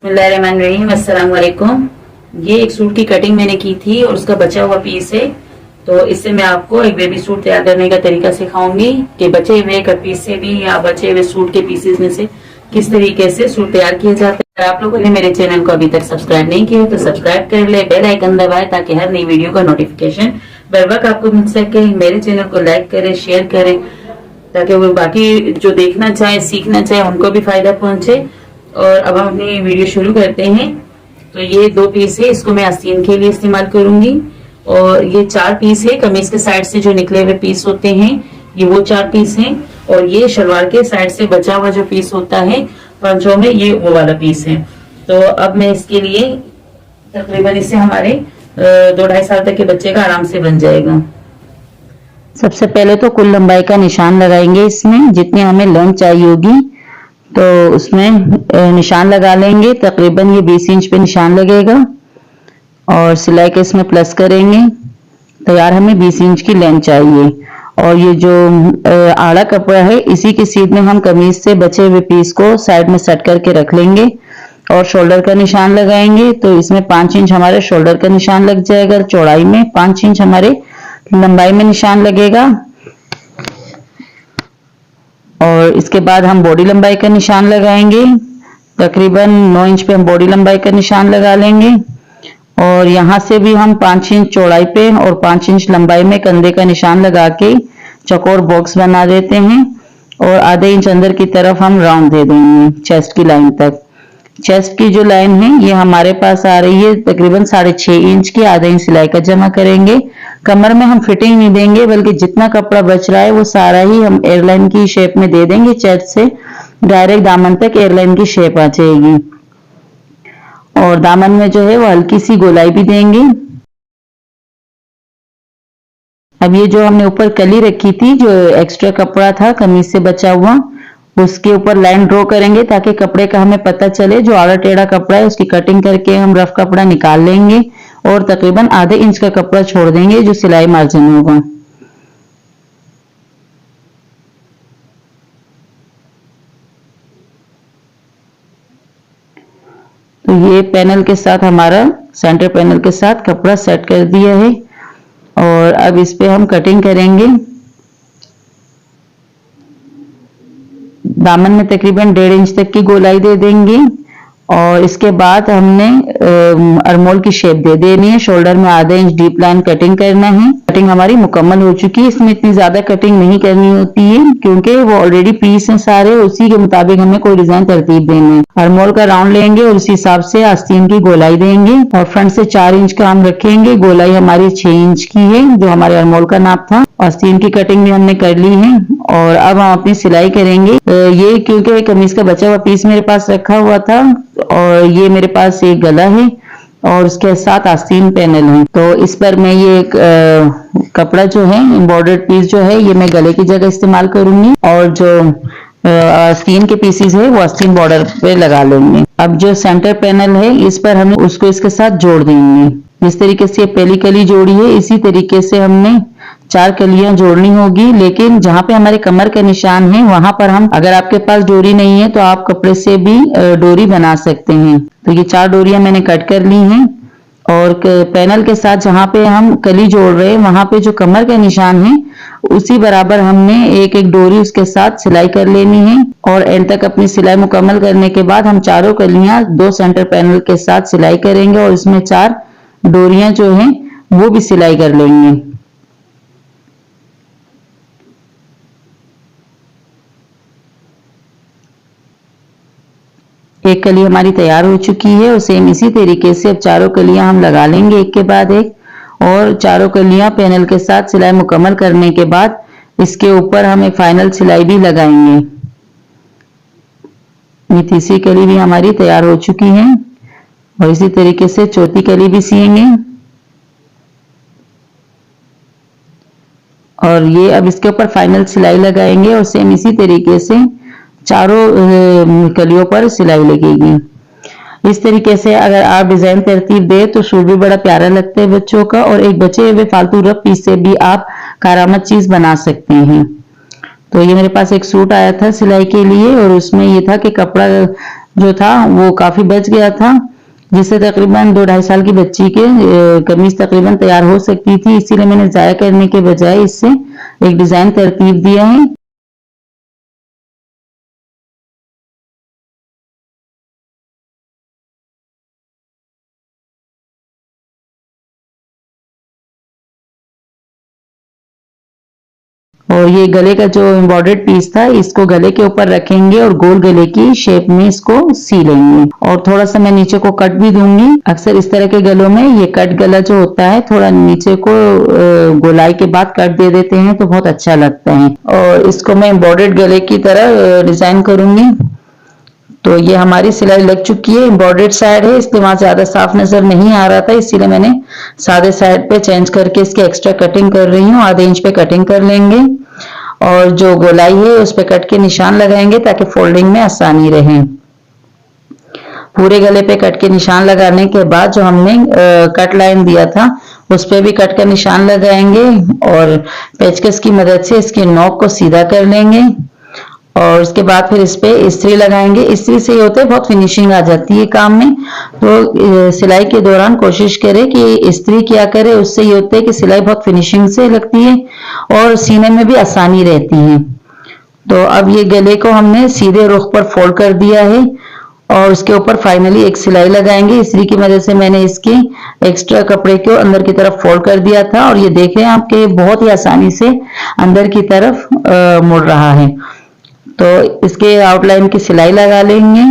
बिस्मिल्लाहिर्रहमानिर्रहीम, अस्सलाम वालेकुम। ये एक सूट की कटिंग मैंने की थी और उसका बचा हुआ पीस है। तो इससे मैं आपको एक बेबी सूट तैयार करने का तरीका सिखाऊंगी कि बचे हुए कट पीस से भी या बचे हुए सूट के पीसेस में से किस तरीके से सूट तैयार किए जाते हैं। आप लोगों ने मेरे चैनल को अभी तक सब्सक्राइब नहीं किया तो सब्सक्राइब कर ले, बेल आइकन दबाए ताकि हर नई वीडियो का नोटिफिकेशन बर वक्त आपको मिल सके। मेरे चैनल को लाइक करें, शेयर करें ताकि वो बाकी जो देखना चाहे, सीखना चाहे, उनको भी फायदा पहुंचे। और अब हम अपनी वीडियो शुरू करते हैं। तो ये 2 पीस है, इसको मैं आस्तीन के लिए इस्तेमाल करूंगी। और ये 4 पीस है, कमीज के साइड से जो निकले हुए पीस होते हैं ये वो 4 पीस हैं। और ये शलवार के साइड से बचा हुआ जो पीस होता है पंचों में, ये वो वाला पीस है। तो अब मैं इसके लिए तकरीबन इससे हमारे 2-2.5 साल तक के बच्चे का आराम से बन जाएगा। सबसे पहले तो कुल लंबाई का निशान लगाएंगे। इसमें जितनी हमें लेंथ चाहिए होगी तो उसमें निशान लगा लेंगे। तकरीबन ये 20 इंच पे निशान लगेगा और सिलाई के इसमें प्लस करेंगे। तो यार हमें 20 इंच की लेंथ चाहिए। और ये जो आड़ा कपड़ा है इसी की सीध में हम कमीज से बचे हुए पीस को साइड में सेट करके रख लेंगे और शोल्डर का निशान लगाएंगे। तो इसमें 5 इंच हमारे शोल्डर का निशान लग जाएगा चौड़ाई में, 5 इंच हमारे लंबाई में निशान लगेगा। और इसके बाद हम बॉडी लंबाई का निशान लगाएंगे। तकरीबन 9 इंच पे हम बॉडी लंबाई का निशान लगा लेंगे। और यहाँ से भी हम 5 इंच चौड़ाई पे और 5 इंच लंबाई में कंधे का निशान लगा के चौकोर बॉक्स बना देते हैं। और आधे इंच अंदर की तरफ हम राउंड दे देंगे चेस्ट की लाइन तक। चेस्ट की जो लाइन है ये हमारे पास आ रही है तकरीबन 6.5 इंच की। आधा इंच सिलाई का जमा करेंगे। कमर में हम फिटिंग नहीं देंगे बल्कि जितना कपड़ा बच रहा है वो सारा ही हम एयरलाइन की शेप में दे देंगे। चेस्ट से डायरेक्ट दामन तक एयरलाइन की शेप आ जाएगी। और दामन में जो है वो हल्की सी गोलाई भी देंगे। अब ये जो हमने ऊपर कली रखी थी, जो एक्स्ट्रा कपड़ा था कमीज से बचा हुआ, उसके ऊपर लाइन ड्रॉ करेंगे ताकि कपड़े का हमें पता चले। जो आड़ा टेढ़ा कपड़ा है उसकी कटिंग करके हम रफ कपड़ा निकाल लेंगे और तकरीबन आधे इंच का कपड़ा छोड़ देंगे जो सिलाई मार्जिन होगा। तो ये पैनल के साथ हमारा सेंटर पैनल के साथ कपड़ा सेट कर दिया है। और अब इस पे हम कटिंग करेंगे। दामन में तकरीबन 1.5 इंच तक की गोलाई दे देंगे। और इसके बाद हमने अरमोल की शेप दे देनी है। शोल्डर में आधा इंच डीप लाइन कटिंग करना है। कटिंग हमारी मुकम्मल हो चुकी है। इसमें इतनी ज्यादा कटिंग नहीं करनी होती है क्योंकि वो ऑलरेडी पीस हैं सारे, उसी के मुताबिक हमें कोई डिजाइन तरतीब देनी है। अरमोल का राउंड लेंगे और उसी हिसाब से आस्तीन की गोलाई देंगे। और फ्रंट से 4 इंच का हम रखेंगे। गोलाई हमारी 6 इंच की है जो हमारे अरमोल का नाप था। आस्तीन की कटिंग भी हमने कर ली है। और अब हम अपनी सिलाई करेंगे। ये क्योंकि कमीज का बचा हुआ पीस मेरे पास रखा हुआ था और ये मेरे पास एक गला है और उसके साथ आस्तीन पैनल है। तो इस पर मैं ये कपड़ा जो है एम्ब्रॉयडर्ड पीस जो है ये मैं गले की जगह इस्तेमाल करूंगी। और जो आस्तीन के पीसेस है वो आस्तीन बॉर्डर पे लगा लेंगे। अब जो सेंटर पैनल है इस पर हम उसको इसके साथ जोड़ देंगे। जिस तरीके से पहली कली जोड़ी है इसी तरीके से हमने 4 कलियां जोड़नी होगी। लेकिन जहां पे हमारे कमर का निशान है वहां पर हम, अगर आपके पास डोरी नहीं है तो आप कपड़े से भी डोरी बना सकते हैं। तो ये 4 डोरियां मैंने कट कर ली हैं। और पैनल के साथ जहां पे हम कली जोड़ रहे हैं वहां पे जो कमर का निशान है उसी बराबर हमने एक एक डोरी उसके साथ सिलाई कर लेनी है। और एंड तक अपनी सिलाई मुकम्मल करने के बाद हम चारों कलियां 2 सेंटर पैनल के साथ सिलाई करेंगे और इसमें 4 डोरियां जो हैं वो भी सिलाई कर लेंगे। एक कली हमारी तैयार हो चुकी है और सेम इसी तरीके से अब चारों कलियां हम लगा लेंगे एक के बाद एक। और चारों कलियां पैनल के साथ सिलाई मुकम्मल करने के बाद इसके ऊपर हम एक फाइनल सिलाई भी लगाएंगे। ये तीसरी कली भी हमारी तैयार हो चुकी है और इसी तरीके से चौथी कली भी सिएंगे। और ये अब इसके ऊपर फाइनल सिलाई लगाएंगे और सेम इसी तरीके से चारों कलियों पर सिलाई लगेगी। इस तरीके से अगर आप डिजाइन तरतीब दे तो सूट भी बड़ा प्यारा लगता है बच्चों का। और एक बचे हुए फालतू रफ पीस से भी आप कारामत चीज बना सकते हैं। तो ये मेरे पास एक सूट आया था सिलाई के लिए और उसमें ये था कि कपड़ा जो था वो काफी बच गया था, जिससे तकरीबन 2-2.5 साल की बच्ची के कमीज तकरीबन तैयार हो सकती थी। इसीलिए मैंने जाया करने के बजाय इससे एक डिजाइन तरतीब दिया है। और ये गले का जो एम्ब्रॉयडर्ड पीस था, इसको गले के ऊपर रखेंगे और गोल गले की शेप में इसको सी लेंगे। और थोड़ा सा मैं नीचे को कट भी दूंगी। अक्सर इस तरह के गलों में ये कट गला जो होता है, थोड़ा नीचे को गोलाई के बाद कट दे देते हैं तो बहुत अच्छा लगता है। और इसको मैं एम्ब्रॉयडर्ड गले की तरह डिजाइन करूंगी। तो ये हमारी सिलाई लग चुकी है। एम्ब्रॉयडर्ड साइड है, इसलिए वहां ज्यादा साफ नजर नहीं आ रहा था, इसीलिए मैंने सादे साइड पे चेंज करके इसकी एक्स्ट्रा कटिंग कर रही हूँ। आधे इंच पे कटिंग कर लेंगे और जो गोलाई है उस पे कट के निशान लगाएंगे ताकि फोल्डिंग में आसानी रहे। पूरे गले पे कट के निशान लगाने के बाद जो हमने कट लाइन दिया था उस पे भी कट का निशान लगाएंगे और पेचकस की मदद से इसके नोक को सीधा कर लेंगे। और उसके बाद फिर इस पे इस्त्री लगाएंगे। इस्त्री से ये होता है बहुत फिनिशिंग आ जाती है काम में। तो सिलाई के दौरान कोशिश करें कि इस्त्री किया करे, उससे ये होता है कि सिलाई बहुत फिनिशिंग से लगती है और सीने में भी आसानी रहती है। तो अब ये गले को हमने सीधे रुख पर फोल्ड कर दिया है और उसके ऊपर फाइनली एक सिलाई लगाएंगे। इस्त्री की मदद से मैंने इसकी एक्स्ट्रा कपड़े को अंदर की तरफ फोल्ड कर दिया था और ये देख रहे हैं आपके बहुत ही आसानी से अंदर की तरफ मुड़ रहा है। तो इसके आउटलाइन की सिलाई लगा लेंगे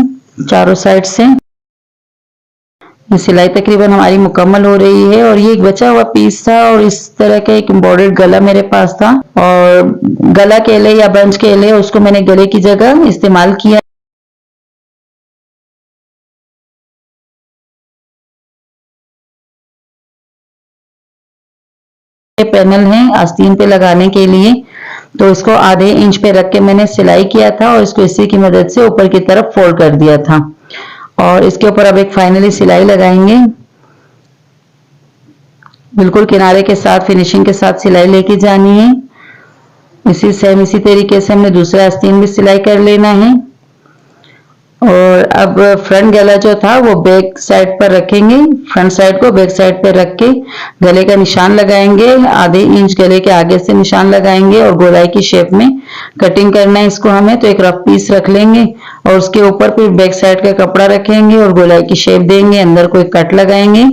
चारों साइड से। ये सिलाई तकरीबन हमारी मुकम्मल हो रही है। और ये एक बचा हुआ पीस था और इस तरह का एक एम्ब्रॉयडर्ड गला मेरे पास था और गला केले या बंच केले उसको मैंने गले की जगह इस्तेमाल किया। पैनल है आस्तीन पे लगाने के लिए, तो इसको आधे इंच पे रख के मैंने सिलाई किया था और इसको इसी की मदद से ऊपर की तरफ फोल्ड कर दिया था। और इसके ऊपर अब एक फाइनली सिलाई लगाएंगे। बिल्कुल किनारे के साथ फिनिशिंग के साथ सिलाई लेके जानी है। इसी तरीके से हमने दूसरा आस्तीन भी सिलाई कर लेना है। और अब फ्रंट गला जो था वो बैक साइड पर रखेंगे। फ्रंट साइड को बैक साइड पर रख के गले का निशान लगाएंगे। आधे इंच गले के आगे से निशान लगाएंगे और गोलाई की शेप में कटिंग करना है इसको हमें। तो एक रफ पीस रख लेंगे और उसके ऊपर फिर बैक साइड का कपड़ा रखेंगे और गोलाई की शेप देंगे। अंदर को एक कट लगाएंगे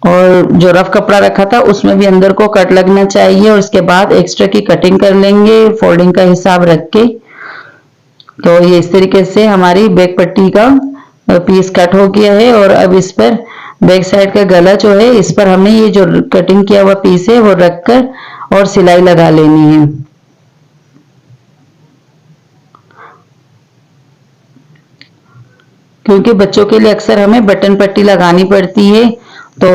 और जो रफ कपड़ा रखा था उसमें भी अंदर को कट लगना चाहिए और उसके बाद एक्स्ट्रा की कटिंग कर लेंगे फोल्डिंग का हिसाब रख के। तो ये इस तरीके से हमारी बैक पट्टी का पीस कट हो गया है। और अब इस पर बैक साइड का गला जो है इस पर हमने ये जो कटिंग किया हुआ पीस है वो रखकर और सिलाई लगा लेनी है। क्योंकि बच्चों के लिए अक्सर हमें बटन पट्टी लगानी पड़ती है, तो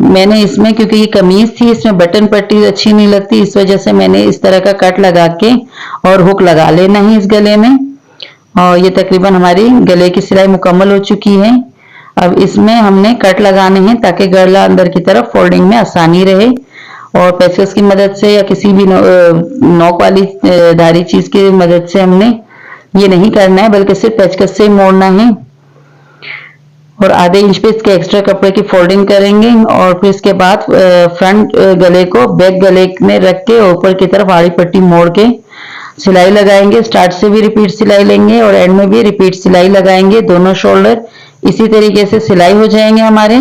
मैंने इसमें क्योंकि ये कमीज थी इसमें बटन पट्टी अच्छी नहीं लगती, इस वजह से मैंने इस तरह का कट लगा के और हुक लगा लेना है इस गले में। और ये तकरीबन हमारी गले की सिलाई मुकम्मल हो चुकी है। अब इसमें हमने कट लगाने हैं ताकि गला अंदर की तरफ फोल्डिंग में आसानी रहे। और पेचकस की मदद से या किसी भी नोक वाली धारी चीज की मदद से हमने ये नहीं करना है, बल्कि सिर्फ पेचकस से मोड़ना है। और आधे इंच पे इसके एक्स्ट्रा कपड़े की फोल्डिंग करेंगे और फिर इसके बाद फ्रंट गले को बैक गले में रख के ऊपर की तरफ आड़ी पट्टी मोड़ के सिलाई लगाएंगे। स्टार्ट से भी रिपीट सिलाई लेंगे और एंड में भी रिपीट सिलाई लगाएंगे। दोनों शोल्डर इसी तरीके से सिलाई हो जाएंगे हमारे।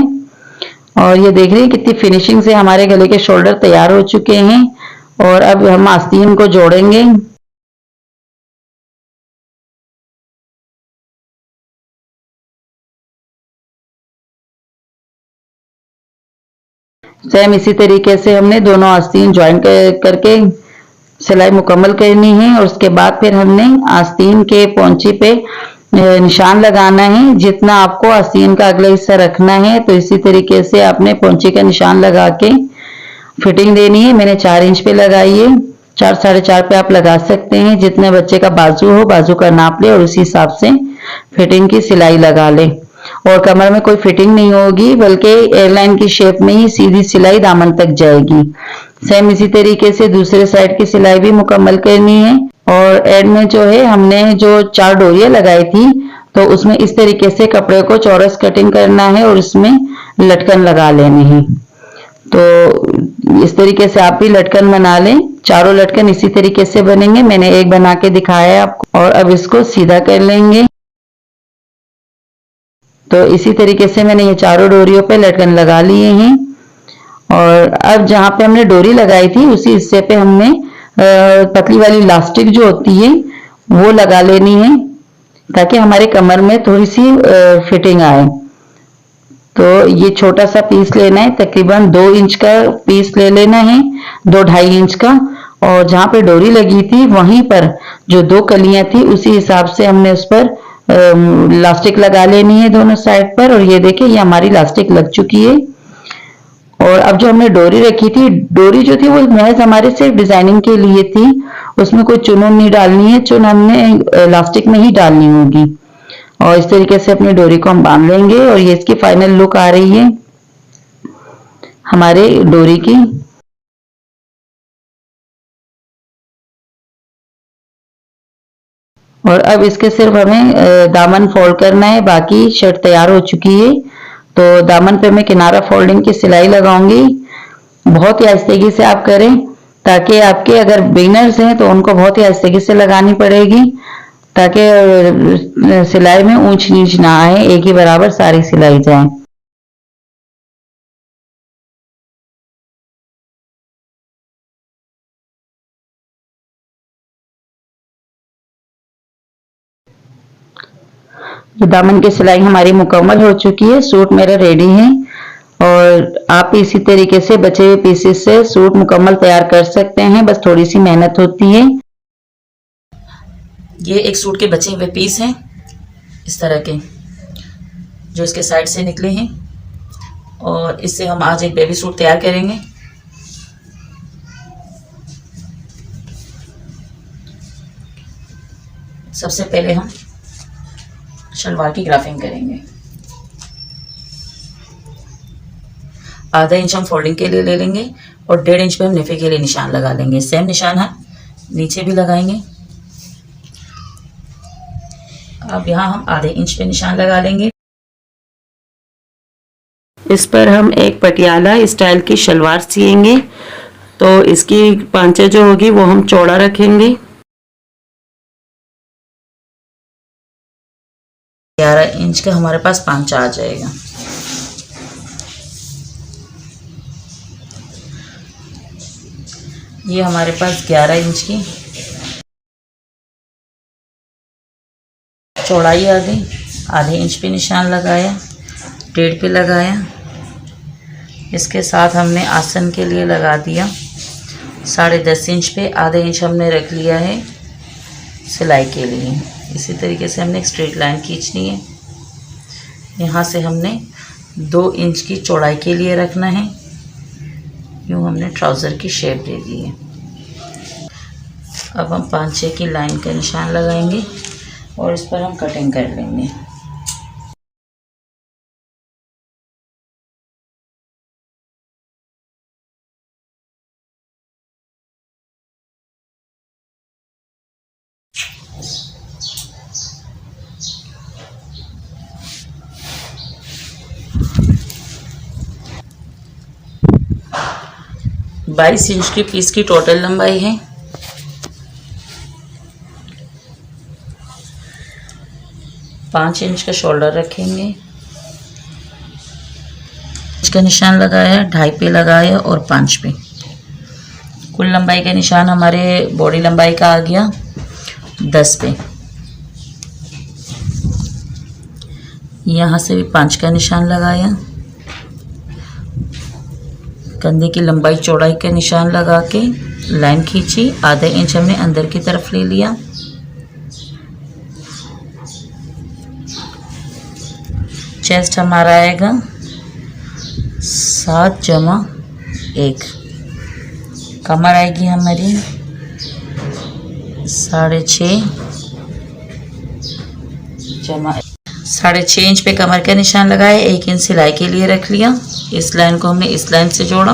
और ये देख रहे हैं कितनी फिनिशिंग से हमारे गले के शोल्डर तैयार हो चुके हैं। और अब हम आस्तीन को जोड़ेंगे। सेम इसी तरीके से हमने दोनों आस्तीन ज्वाइन करके सिलाई मुकम्मल करनी है। और उसके बाद फिर हमने आस्तीन के पोंची पे निशान लगाना है। जितना आपको आस्तीन का अगला हिस्सा रखना है तो इसी तरीके से आपने पोंची का निशान लगा के फिटिंग देनी है। मैंने 4 इंच पे लगाई है, 4 साढ़े 4 पे आप लगा सकते हैं। जितने बच्चे का बाजू हो बाजू का नाप ले और उसी हिसाब से फिटिंग की सिलाई लगा ले। और कमर में कोई फिटिंग नहीं होगी, बल्कि एयरलाइन की शेप में ही सीधी सिलाई दामन तक जाएगी। सेम इसी तरीके से दूसरे साइड की सिलाई भी मुकम्मल करनी है। और एंड में जो है हमने जो 4 डोरियां लगाई थी तो उसमें इस तरीके से कपड़े को चौरस कटिंग करना है और इसमें लटकन लगा लेने हैं। तो इस तरीके से आप भी लटकन बना लें। चारों लटकन इसी तरीके से बनेंगे। मैंने एक बना के दिखाया है आपको। और अब इसको सीधा कर लेंगे। तो इसी तरीके से मैंने ये चारों डोरियों पे लटकन लगा लिए हैं। और अब जहां पे हमने डोरी लगाई थी उसी हिस्से पे हमने पतली वाली इलास्टिक जो होती है वो लगा लेनी है, ताकि हमारे कमर में थोड़ी सी फिटिंग आए। तो ये छोटा सा पीस लेना है, तकरीबन 2 इंच का पीस ले लेना है, 2-2.5 इंच का। और जहां पे डोरी लगी थी वहीं पर जो 2 कलियां थी उसी हिसाब से हमने उस पर इलास्टिक लगा लेनी है दोनों साइड पर। और ये देखिए ये हमारी इलास्टिक लग चुकी है। और अब जो हमने डोरी रखी थी, डोरी जो थी वो महज हमारे सिर्फ डिजाइनिंग के लिए थी, उसमें कोई चुन नहीं डालनी है, चुन हमने इलास्टिक में ही डालनी होगी। और इस तरीके से अपनी डोरी को हम बांध लेंगे। और ये इसकी फाइनल लुक आ रही है हमारे डोरी की। और अब इसके सिर्फ हमें दामन फोल्ड करना है, बाकी शर्ट तैयार हो चुकी है। तो दामन पे मैं किनारा फोल्डिंग की सिलाई लगाऊंगी। बहुत ही आहिस्तेगी से आप करें, ताकि आपके अगर बिगिनर्स हैं तो उनको बहुत ही आहिस्तेगी से लगानी पड़ेगी, ताकि सिलाई में ऊंच नीच ना आए, एक ही बराबर सारी सिलाई जाए। तो दामन की सिलाई हमारी मुकम्मल हो चुकी है। सूट मेरा रेडी है। और आप इसी तरीके से बचे हुए पीसेस से सूट मुकम्मल तैयार कर सकते हैं, बस थोड़ी सी मेहनत होती है। ये एक सूट के बचे हुए पीस हैं इस तरह के, जो इसके साइड से निकले हैं। और इससे हम आज एक बेबी सूट तैयार करेंगे। सबसे पहले हम शलवार की ग्राफिंग करेंगे। आधा इंच हम फोल्डिंग के लिए ले लेंगे और 1.5 इंच पे हम नेफे के लिए निशान लगा लेंगे। सेम निशान हम नीचे भी लगाएंगे। अब यहाँ हम आधे इंच पे निशान लगा लेंगे। इस पर हम एक पटियाला स्टाइल की शलवार सिएंगे। तो इसकी पांचे जो होगी वो हम चौड़ा रखेंगे। 11 इंच का हमारे पास पांचा आ जाएगा। ये हमारे पास 11 इंच की चौड़ाई आ गई। आधे इंच पे निशान लगाया, 1.5 पे लगाया। इसके साथ हमने आसन के लिए लगा दिया 10.5 इंच पे। आधे इंच हमने रख लिया है सिलाई के लिए। इसी तरीके से हमने एक स्ट्रेट लाइन खींचनी है। यहाँ से हमने 2 इंच की चौड़ाई के लिए रखना है। यूँ हमने ट्राउज़र की शेप दे दी है। अब हम 5-6 की लाइन का निशान लगाएंगे और इस पर हम कटिंग कर लेंगे। बाईस इंच की पीस की टोटल लंबाई है। पाँच इंच का शोल्डर रखेंगे। इसका निशान लगाया, 2.5 पे लगाया और 5 पे। कुल लंबाई का निशान हमारे बॉडी लंबाई का आ गया 10 पे। यहाँ से भी 5 का निशान लगाया। कंधे की लंबाई चौड़ाई का निशान लगा के लाइन खींची। आधा इंच हमने अंदर की तरफ ले लिया। चेस्ट हमारा आएगा 7 जमा 1। कमर आएगी हमारी 6.5 जमा 6.5 इंच पे कमर का निशान लगाया। 1 इंच सिलाई के लिए रख लिया। इस लाइन को हमने इस लाइन से जोड़ा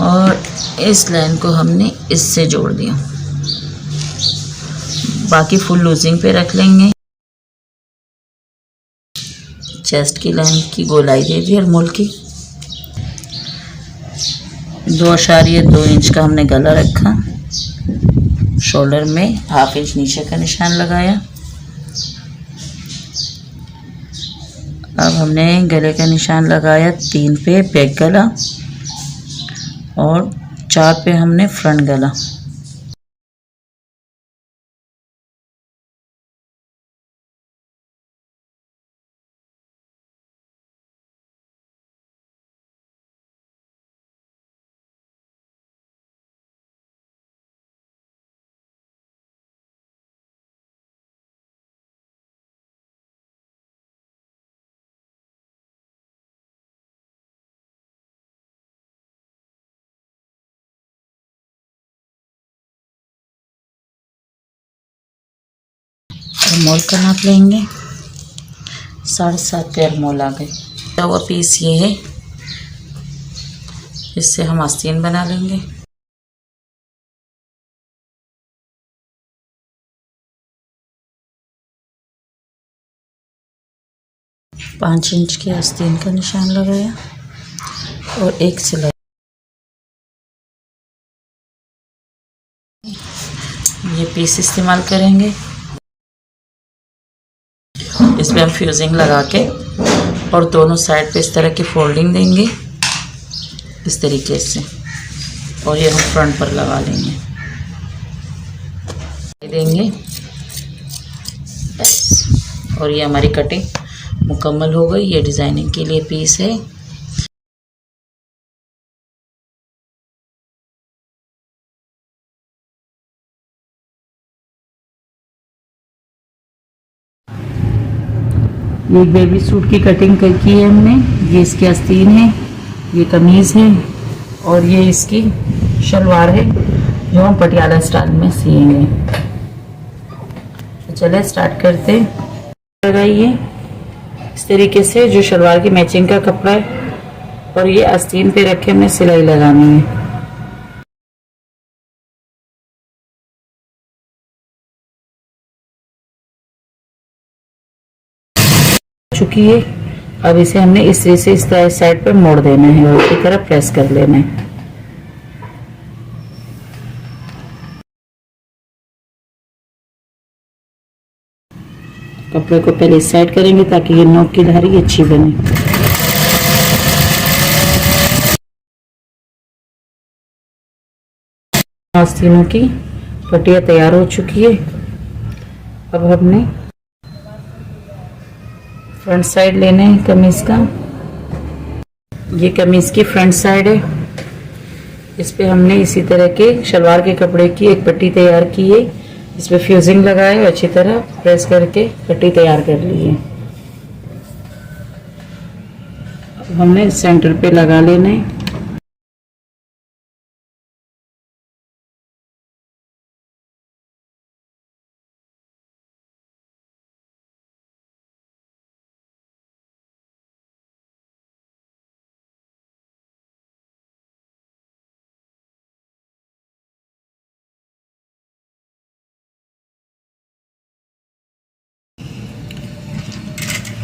और इस लाइन को हमने इससे जोड़ दिया। बाकी फुल लूजिंग पे रख लेंगे। चेस्ट की लाइन की गोलाई दे दी अरमोल की। 2.2 इंच का हमने गला रखा। शोल्डर में 1/2 इंच नीचे का निशान लगाया। अब हमने गले का निशान लगाया 3 पे बैक गला और 4 पे हमने फ्रंट गला। अरमोल का नाप लेंगे। 7.5 पे अरमोल आ गए। तो हुआ पीस ये है, इससे हम आस्तीन बना लेंगे। पाँच इंच के आस्तीन का निशान लगाया और एक सिलाई। ये पीस इस्तेमाल करेंगे। इसमें हम फ्यूजिंग लगा के और दोनों साइड पे इस तरह की फोल्डिंग देंगे इस तरीके से, और ये हम फ्रंट पर लगा लेंगे देंगे बस। और ये हमारी कटिंग मुकम्मल हो गई। ये डिज़ाइनिंग के लिए पीस है। ये एक बेबी सूट की कटिंग की है हमने। ये इसकी आस्तीन है, ये कमीज़ है और ये इसकी शलवार है जो हम पटियाला स्टाइल में सिएंगे। तो चले स्टार्ट करते। लगाइए इस तरीके से जो शलवार की मैचिंग का कपड़ा है और ये आस्तीन पे रखे हमने सिलाई लगानी है। चुकी है। अब इसे हमने इस तरह से इस साइड पर मोड़ देना है और इसी तरह प्रेस कर लेना है। कपड़े को पहले इस साइड करेंगे ताकि ये नोक की धारी अच्छी बने। आस्तीनों की पट्टियाँ तैयार हो चुकी है। अब हमने फ्रंट साइड लेना है कमीज का। ये कमीज की फ्रंट साइड है। इस पे हमने इसी तरह के शलवार के कपड़े की एक पट्टी तैयार की है। इस पे फ्यूजिंग लगाए और अच्छी तरह प्रेस करके पट्टी तैयार कर ली है। अब हमने सेंटर पे लगा लेना है।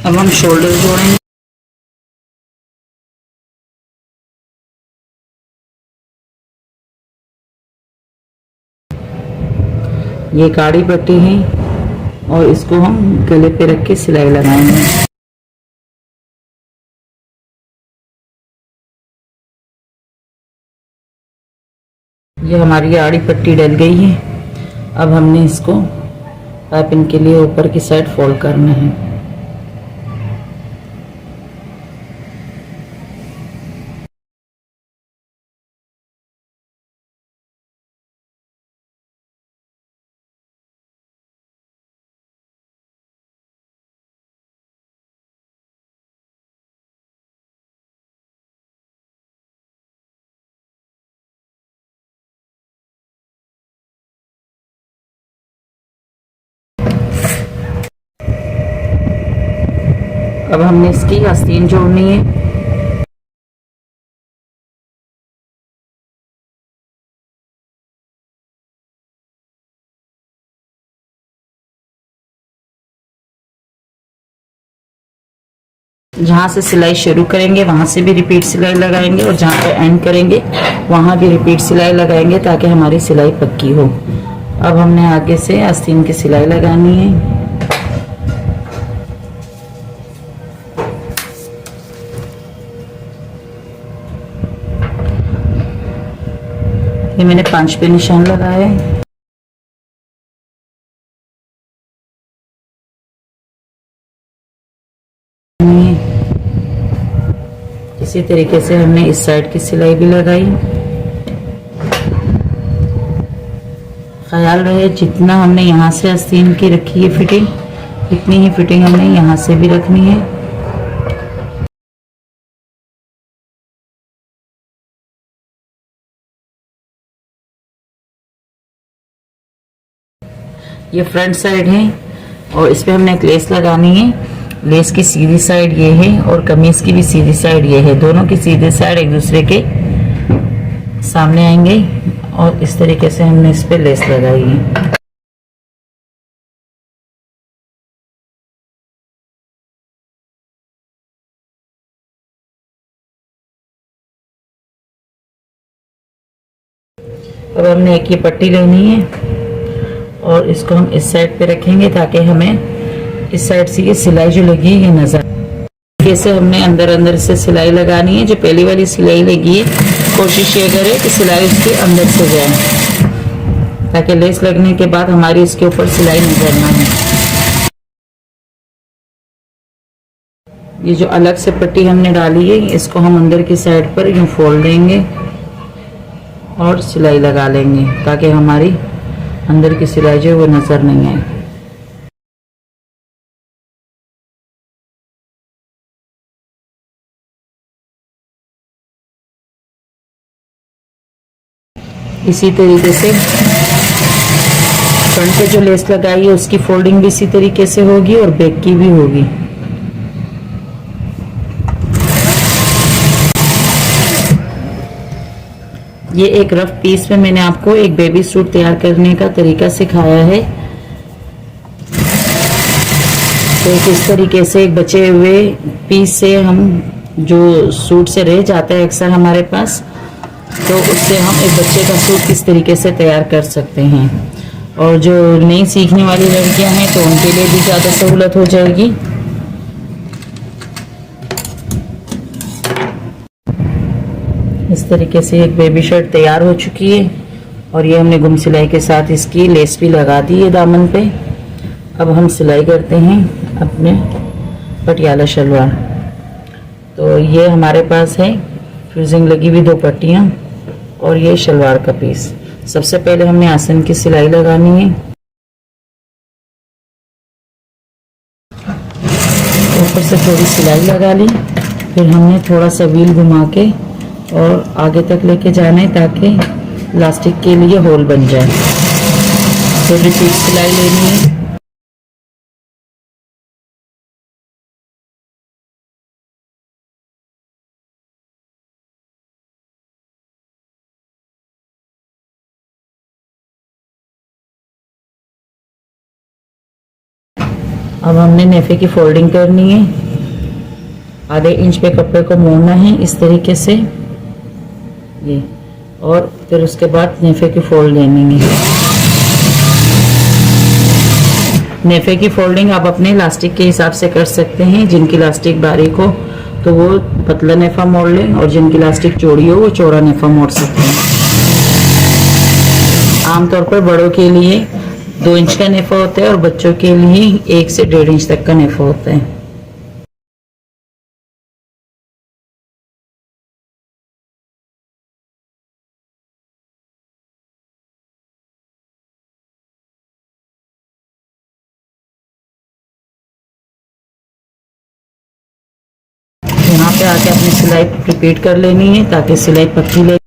अब हम शोल्डर जोड़ेंगे। ये काड़ी पट्टी है और इसको हम गले पे रख के सिलाई लगाएंगे। ये हमारी आड़ी पट्टी डल गई है। अब हमने इसको पाइपिंग के लिए ऊपर की साइड फोल्ड करना है। अब हमने इसकी आस्तीन जोड़नी है। जहाँ से सिलाई शुरू करेंगे वहाँ से भी रिपीट सिलाई लगाएंगे और जहाँ पे एंड करेंगे वहाँ भी रिपीट सिलाई लगाएंगे ताकि हमारी सिलाई पक्की हो। अब हमने आगे से आस्तीन की सिलाई लगानी है। ये मैंने 5 पे निशान लगाया है। इसी तरीके से हमने इस साइड की सिलाई भी लगाई। ख्याल रहे जितना हमने यहाँ से आस्तीन की रखी है फिटिंग, इतनी ही फिटिंग हमने यहाँ से भी रखनी है। ये फ्रंट साइड है और इस पे हमने एक लेस लगानी है। लेस की सीधी साइड ये है और कमीज की भी सीधी साइड ये है। दोनों की सीधी साइड एक दूसरे के सामने आएंगे और इस तरीके से हमने इस पे लेस लगाई है। अब हमने एक ये पट्टी लेनी है और इसको हम इस साइड पे रखेंगे ताकि हमें इस साइड से ये सिलाई जो लगी है ये नजर। जैसे हमने अंदर अंदर से सिलाई लगानी है। जो पहली वाली सिलाई लगी है कोशिश ये करें कि सिलाई उसके अंदर से जाए ताकि लेस लगने के बाद हमारी इसके ऊपर सिलाई नजर ना आए। ये जो अलग से पट्टी हमने डाली है इसको हम अंदर की साइड पर यूं फोल्ड देंगे और सिलाई लगा लेंगे ताकि हमारी अंदर की सिलाई जो है वो नजर नहीं आए। इसी तरीके से फ्रंट पे जो लेस लगाई है उसकी फोल्डिंग भी इसी तरीके से होगी और बैक की भी होगी। ये एक रफ पीस में मैंने आपको एक बेबी सूट तैयार करने का तरीका सिखाया है। तो किस तरीके से एक बचे हुए पीस से हम जो सूट से रह जाता है अक्सर हमारे पास, तो उससे हम एक बच्चे का सूट किस तरीके से तैयार कर सकते हैं। और जो नई सीखने वाली लड़कियां हैं तो उनके लिए भी ज़्यादा सहूलत हो जाएगी। इस तरीके से एक बेबी शर्ट तैयार हो चुकी है और ये हमने गुम सिलाई के साथ इसकी लेस भी लगा दी है दामन पे। अब हम सिलाई करते हैं अपने पटियाला शलवार। तो ये हमारे पास है फ्यूजिंग लगी हुई 2 पट्टियाँ और ये शलवार का पीस। सबसे पहले हमने आसन की सिलाई लगानी है। ऊपर से थोड़ी सिलाई लगा ली, फिर हमने थोड़ा सा व्हील घुमा के और आगे तक लेके जाना है ताकि इलास्टिक के लिए होल बन जाए। तो रिपीट सिलाई लेनी है। अब हमने नेफे की फोल्डिंग करनी है। आधे इंच पे कपड़े को मोड़ना है इस तरीके से ये, और फिर उसके बाद नेफे की फोल्ड लेनी है। नेफे की फोल्डिंग आप अपने इलास्टिक के हिसाब से कर सकते हैं। जिनकी इलास्टिक बारीक हो तो वो पतला नेफा मोड़ लें और जिनकी इलास्टिक चौड़ी हो वो चौड़ा नेफा मोड़ सकते हैं। आमतौर पर बड़ों के लिए 2 इंच का नेफा होता है और बच्चों के लिए 1 से 1.5 इंच तक का नेफा होता है। यहाँ पे आके अपनी सिलाई रिपीट कर लेनी है ताकि सिलाई पक्की लगे।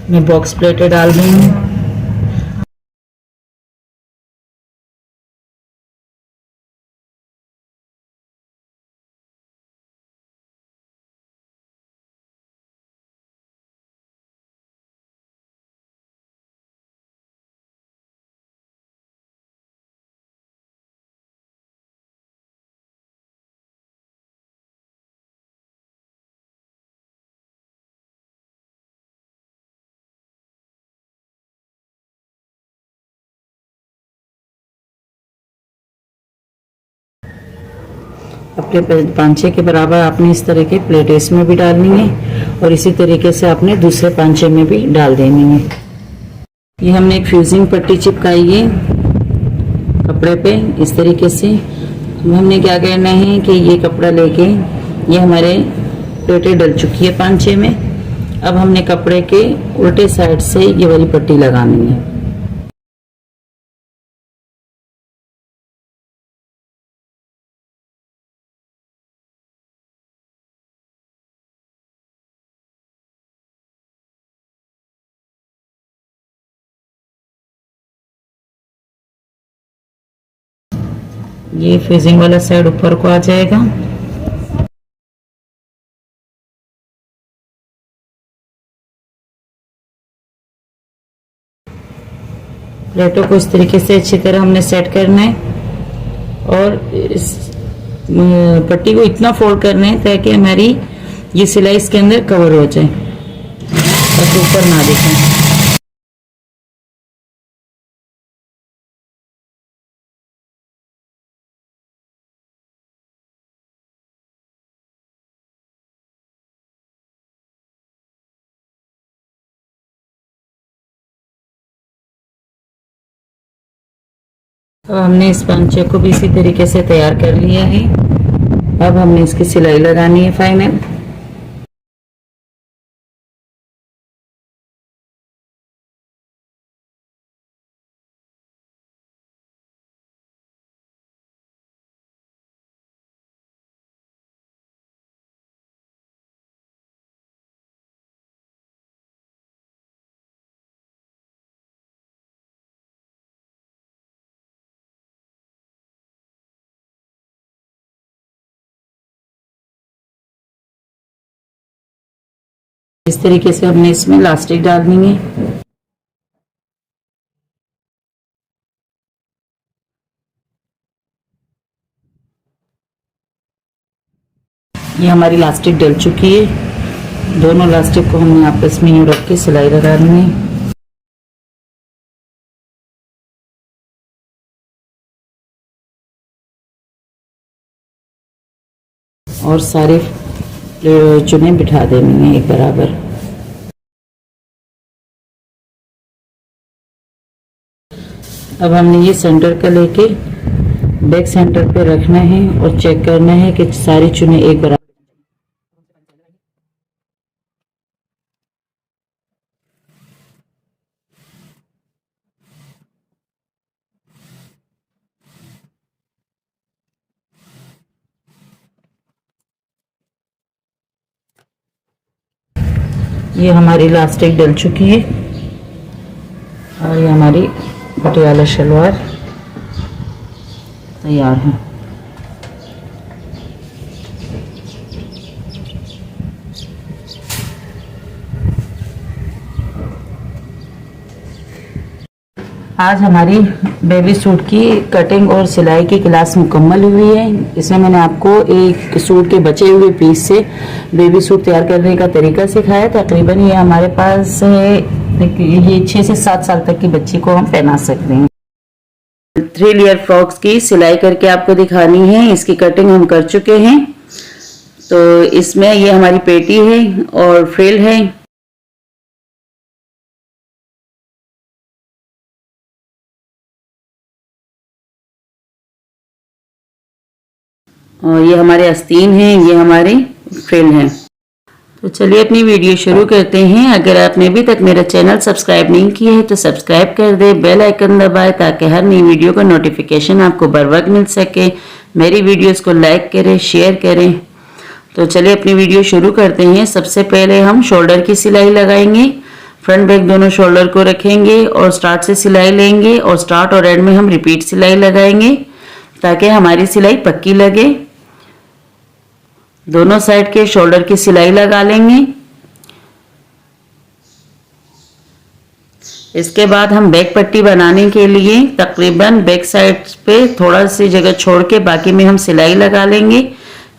मैं बॉक्स प्लेटें डाल रही हूँ। अपने 5-6 के बराबर आपने इस तरह के प्लेट इसमें भी डालनी है और इसी तरीके से आपने दूसरे 5-6 में भी डाल देनी है। ये हमने एक फ्यूजिंग पट्टी चिपकाई है कपड़े पे इस तरीके से। हमने क्या करना है कि ये कपड़ा लेके, ये हमारे प्लेटें डल चुकी है 5-6 में। अब हमने कपड़े के उल्टे साइड से ये वाली पट्टी लगानी है। ये फेजिंग वाला साइड ऊपर को आ जाएगा। प्लेटों को इस तरीके से अच्छी तरह हमने सेट करना है और इस पट्टी को इतना फोल्ड करना है ताकि हमारी ये सिलाई इसके अंदर कवर हो जाए और ऊपर ना दिखे। अब हमने इस पंचे को भी इसी तरीके से तैयार कर लिया है। अब हमने इसकी सिलाई लगानी है फाइनल। इस तरीके से हमने इसमें इलास्टिक डालनी है। ये हमारी इलास्टिक डल चुकी है। दोनों इलास्टिक को हमने आपस में यूं रख के सिलाई लगानी है। और सारे चुने बिठा देनी है एक बराबर। अब हमने ये सेंटर का लेके बैक सेंटर पे रखना है और चेक करना है कि सारी चुने एक बराबर। ये हमारी इलास्टिक डल चुकी है और ये हमारी पटियाला शलवार तैयार है। आज हमारी बेबी सूट की कटिंग और सिलाई की क्लास मुकम्मल हुई है। इसमें मैंने आपको एक सूट के बचे हुए पीस से बेबी सूट तैयार करने का तरीका सिखाया। तकरीबन ये हमारे पास ये 6 से 7 साल तक की बच्ची को हम पहना सकते हैं। 3 लेयर फ्रॉक्स की सिलाई करके आपको दिखानी है। इसकी कटिंग हम कर चुके हैं। तो इसमें ये हमारी पेटी है और फ्रिल है। और ये हमारे आस्तीन हैं, ये हमारे फ्रिल हैं। तो चलिए अपनी वीडियो शुरू करते हैं। अगर आपने अभी तक मेरा चैनल सब्सक्राइब नहीं किया है तो सब्सक्राइब कर दे, बेल आइकन दबाए ताकि हर नई वीडियो का नोटिफिकेशन आपको बर वक्त मिल सके। मेरी वीडियोस को लाइक करें, शेयर करें। तो चलिए अपनी वीडियो शुरू करते हैं। सबसे पहले हम शोल्डर की सिलाई लगाएंगे। फ्रंट बैक दोनों शोल्डर को रखेंगे और स्टार्ट से सिलाई लेंगे और स्टार्ट और एंड में हम रिपीट सिलाई लगाएंगे ताकि हमारी सिलाई पक्की लगे। दोनों साइड के शोल्डर की सिलाई लगा लेंगे। इसके बाद हम बैक पट्टी बनाने के लिए तकरीबन बैक साइड पे थोड़ा सी जगह छोड़ के बाकी में हम सिलाई लगा लेंगे।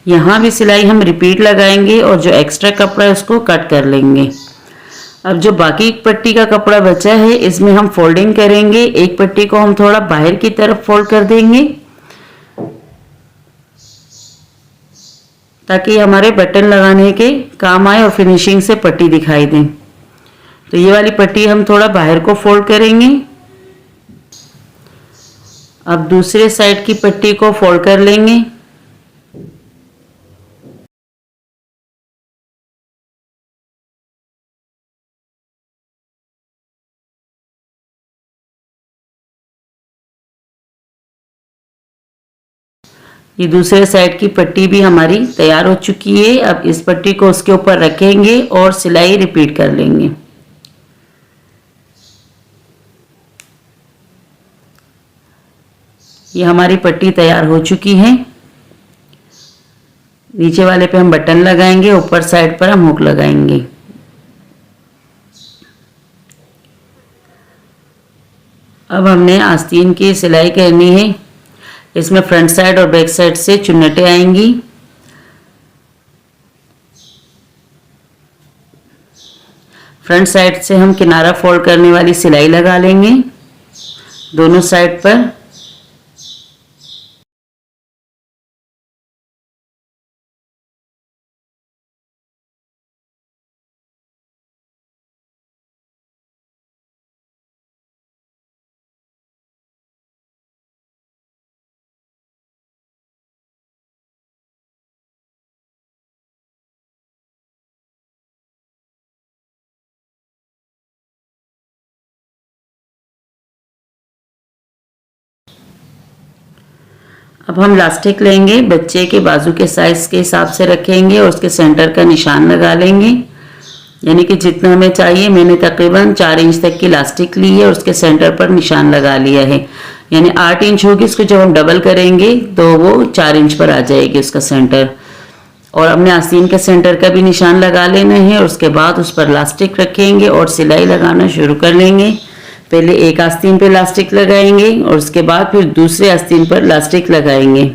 यहाँ भी सिलाई हम रिपीट लगाएंगे और जो एक्स्ट्रा कपड़ा है उसको कट कर लेंगे। अब जो बाकी पट्टी का कपड़ा बचा है इसमें हम फोल्डिंग करेंगे। एक पट्टी को हम थोड़ा बाहर की तरफ फोल्ड कर देंगे ताकि हमारे बटन लगाने के काम आए और फिनिशिंग से पट्टी दिखाई दे। तो ये वाली पट्टी हम थोड़ा बाहर को फोल्ड करेंगे। अब दूसरे साइड की पट्टी को फोल्ड कर लेंगे। ये दूसरे साइड की पट्टी भी हमारी तैयार हो चुकी है। अब इस पट्टी को उसके ऊपर रखेंगे और सिलाई रिपीट कर लेंगे। ये हमारी पट्टी तैयार हो चुकी है। नीचे वाले पे हम बटन लगाएंगे, ऊपर साइड पर हम हुक लगाएंगे। अब हमने आस्तीन की सिलाई करनी है। इसमें फ्रंट साइड और बैक साइड से चुन्नटें आएंगी। फ्रंट साइड से हम किनारा फोल्ड करने वाली सिलाई लगा लेंगे दोनों साइड पर। अब हम लास्टिक लेंगे, बच्चे के बाजू के साइज के हिसाब से रखेंगे और उसके सेंटर का निशान लगा लेंगे। यानी कि जितना हमें चाहिए, मैंने तकरीबन 4 इंच तक की लास्टिक ली है और उसके सेंटर पर निशान लगा लिया है। यानी 8 इंच होगी, इसको जब हम डबल करेंगे तो वो 4 इंच पर आ जाएगी उसका सेंटर। और हमने आस्तीन के सेंटर का भी निशान लगा लेना है और उसके बाद उस पर लास्टिक रखेंगे और सिलाई लगाना शुरू कर लेंगे। पहले एक आस्तीन पे लास्टिक लगाएंगे और उसके बाद फिर दूसरे आस्तीन पर लास्टिक लगाएंगे।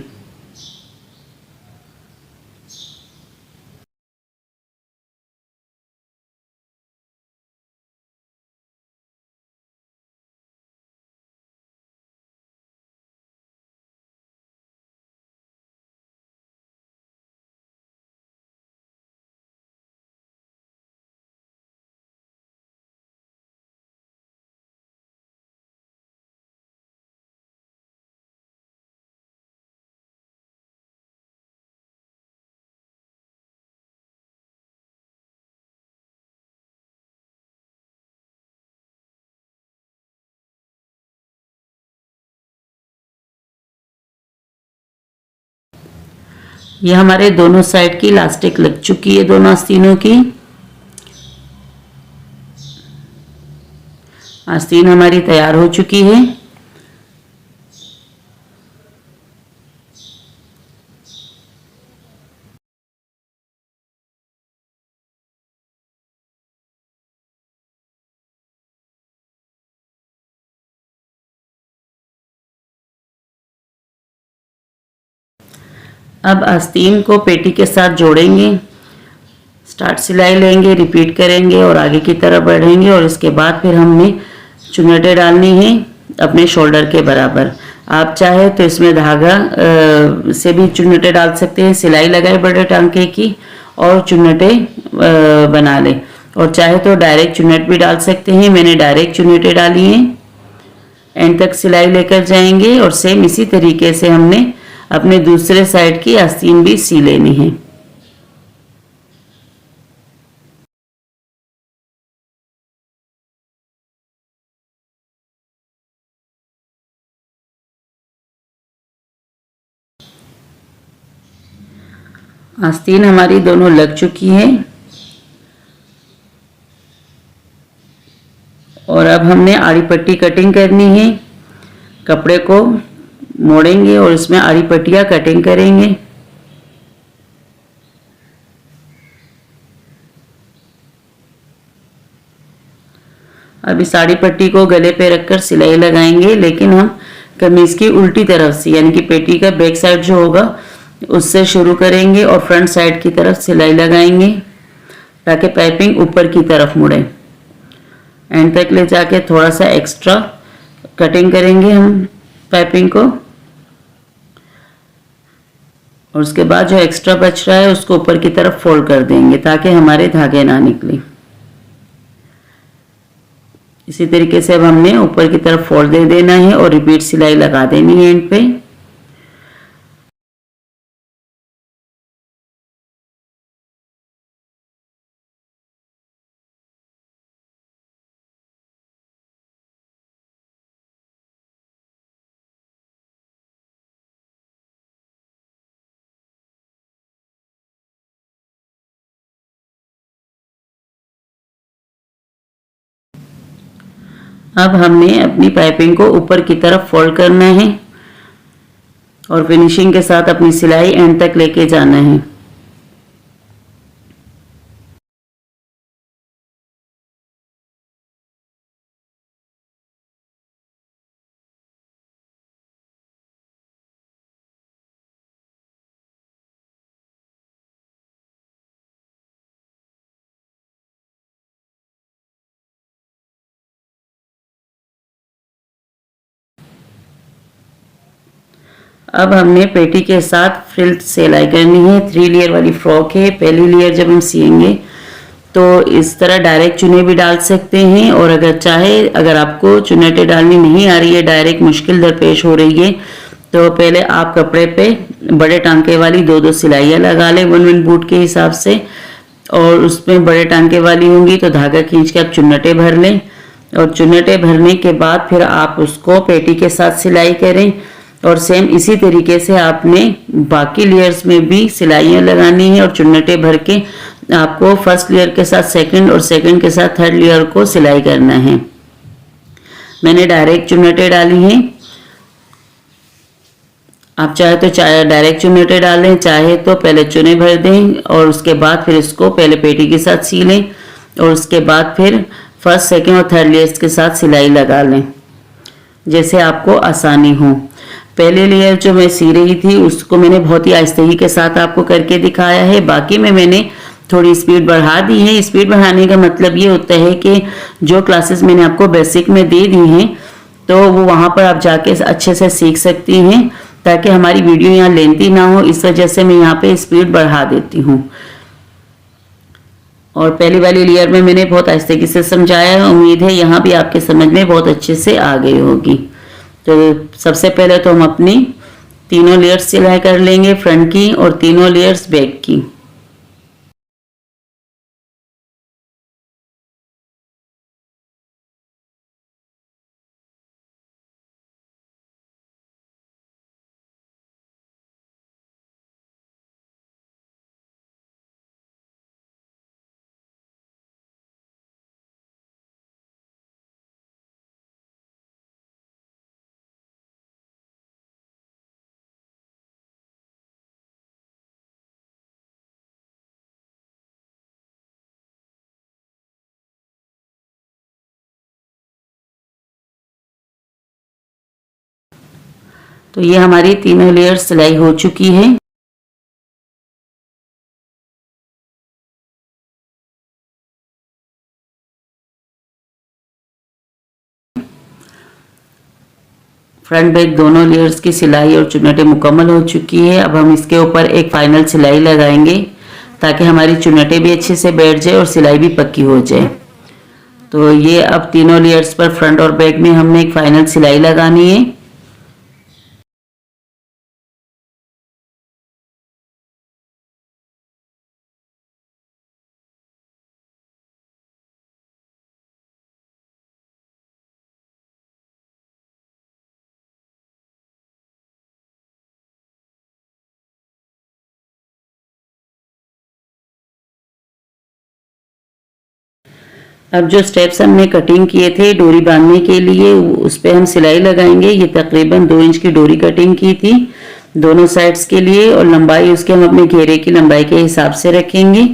ये हमारे दोनों साइड की लास्टिक लग चुकी है, दोनों आस्तीनों की। आस्तीन हमारी तैयार हो चुकी है। अब आस्तीन को पेटी के साथ जोड़ेंगे, स्टार्ट सिलाई लेंगे, रिपीट करेंगे और आगे की तरफ बढ़ेंगे और इसके बाद फिर हमने चुन्नटें डालनी है अपने शोल्डर के बराबर। आप चाहे तो इसमें धागा से भी चुन्नटें डाल सकते हैं, सिलाई लगाए बड़े टांके की और चुन्नटें बना लें, और चाहे तो डायरेक्ट चुन्नट भी डाल सकते हैं। मैंने डायरेक्ट चुन्नटें डाली हैं। एंड तक सिलाई लेकर जाएंगे और सेम इसी तरीके से हमने अपने दूसरे साइड की आस्तीन भी सी लेनी है। आस्तीन हमारी दोनों लग चुकी है और अब हमने आड़ी पट्टी कटिंग करनी है। कपड़े को मोड़ेंगे और इसमें आड़ी पट्टियां कटिंग करेंगे। अब इस आड़ी पट्टी को गले पे रखकर सिलाई लगाएंगे, लेकिन हम कमीज की उल्टी तरफ से, यानी कि पेटी का बैक साइड जो होगा उससे शुरू करेंगे और फ्रंट साइड की तरफ सिलाई लगाएंगे ताकि पाइपिंग ऊपर की तरफ मुड़े। एंड तक ले जाके थोड़ा सा एक्स्ट्रा कटिंग करेंगे हम पाइपिंग को। और उसके बाद जो एक्स्ट्रा बच रहा है उसको ऊपर की तरफ फोल्ड कर देंगे ताकि हमारे धागे ना निकले। इसी तरीके से अब हमने ऊपर की तरफ फोल्ड दे देना है और रिपीट सिलाई लगा देनी है एंड पे। अब हमने अपनी पाइपिंग को ऊपर की तरफ फोल्ड करना है और फिनिशिंग के साथ अपनी सिलाई एंड तक लेके जाना है। अब हमने पेटी के साथ फ्रिल सिलाई करनी है। 3 लेयर वाली फ्रॉक है। पहली लेयर जब हम सिएंगे तो इस तरह डायरेक्ट चुन्नी भी डाल सकते हैं और अगर आपको चुन्नटें डालनी नहीं आ रही है, डायरेक्ट मुश्किल दरपेश हो रही है, तो पहले आप कपड़े पे बड़े टांके वाली 2-2 सिलाइयाँ लगा लें 1-1 बूट के हिसाब से, और उसमें बड़े टांके वाली होंगी तो धागा खींच के आप चुन्नटें भर लें और चुन्नटें भरने के बाद फिर आप उसको पेटी के साथ सिलाई करें। और सेम इसी तरीके से आपने बाकी लेयर्स में भी सिलाइयाँ लगानी है और चुन्नटें भर के आपको फर्स्ट लेयर के साथ सेकंड और सेकंड के साथ थर्ड लेयर को सिलाई करना है। मैंने डायरेक्ट चुन्नटें डाली हैं। आप चाहे तो डायरेक्ट चुन्नटें डालें, चाहे तो पहले चुने भर दें और उसके बाद फिर इसको पहले पेटी के साथ सी लें और उसके बाद फिर फर्स्ट सेकंड और थर्ड लेयर्स के साथ सिलाई लगा लें, जैसे आपको आसानी हो। पहले लेयर जो मैं सी रही थी उसको मैंने बहुत ही आहिस्ते के साथ आपको करके दिखाया है। बाकी में मैंने थोड़ी स्पीड बढ़ा दी है। स्पीड बढ़ाने का मतलब ये होता है कि जो क्लासेस मैंने आपको बेसिक में दे दी हैं तो वो वहाँ पर आप जाके अच्छे से सीख सकती हैं, ताकि हमारी वीडियो यहाँ लेंथी ना हो, इस वजह से मैं यहाँ पे स्पीड बढ़ा देती हूँ। और पहली वाली लेयर में मैंने बहुत आहिस्ते से समझाया है। उम्मीद है यहाँ भी आपके समझ में बहुत अच्छे से आ गई होगी। तो सबसे पहले तो हम अपनी तीनों लेयर्स सिलाई कर लेंगे, फ्रंट की और तीनों लेयर्स बैक की। तो ये हमारी तीनों लेयर सिलाई हो चुकी है। फ्रंट बैक दोनों लेयर्स की सिलाई और चुन्नटें मुकम्मल हो चुकी है। अब हम इसके ऊपर एक फाइनल सिलाई लगाएंगे ताकि हमारी चुन्नटें भी अच्छे से बैठ जाए और सिलाई भी पक्की हो जाए। तो ये अब तीनों लेयर्स पर फ्रंट और बैक में हमने एक फाइनल सिलाई लगानी है। अब जो स्टेप्स हमने कटिंग किए थे डोरी बांधने के लिए, उस पर हम सिलाई लगाएंगे। ये तकरीबन 2 इंच की डोरी कटिंग की थी दोनों साइड्स के लिए और लंबाई उसके हम अपने घेरे की लंबाई के हिसाब से रखेंगे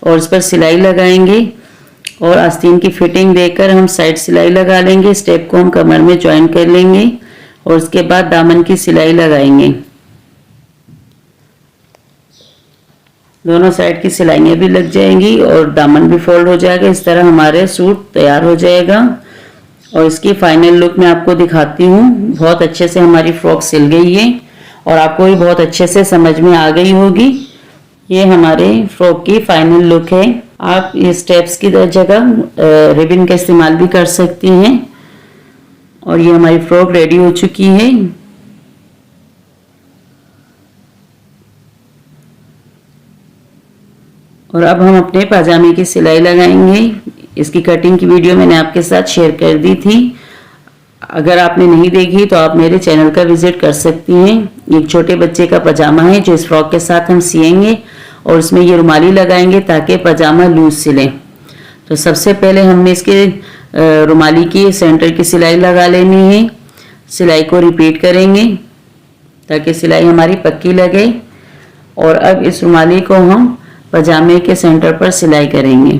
और उस पर सिलाई लगाएंगे और आस्तीन की फिटिंग देकर हम साइड सिलाई लगा लेंगे। स्टेप को हम कमर में ज्वाइन कर लेंगे और उसके बाद दामन की सिलाई लगाएंगे। दोनों साइड की सिलाइयाँ भी लग जाएंगी और दामन भी फोल्ड हो जाएगा। इस तरह हमारे सूट तैयार हो जाएगा और इसकी फाइनल लुक मैं आपको दिखाती हूँ। बहुत अच्छे से हमारी फ्रॉक सिल गई है और आपको भी बहुत अच्छे से समझ में आ गई होगी। ये हमारे फ्रॉक की फाइनल लुक है। आप ये स्टेप्स की जगह रिबन का इस्तेमाल भी कर सकती हैं। और ये हमारी फ्रॉक रेडी हो चुकी है। और अब हम अपने पाजामे की सिलाई लगाएंगे। इसकी कटिंग की वीडियो मैंने आपके साथ शेयर कर दी थी। अगर आपने नहीं देखी तो आप मेरे चैनल का विजिट कर सकती हैं। एक छोटे बच्चे का पजामा है जो इस फ्रॉक के साथ हम सिएंगे और इसमें ये रुमाली लगाएंगे ताकि पजामा लूज सिले। तो सबसे पहले हमने इसके रुमाली की सेंटर की सिलाई लगा लेनी है। सिलाई को रिपीट करेंगे ताकि सिलाई हमारी पक्की लगे। और अब इस रुमाली को हम पजामे के सेंटर पर सिलाई करेंगे।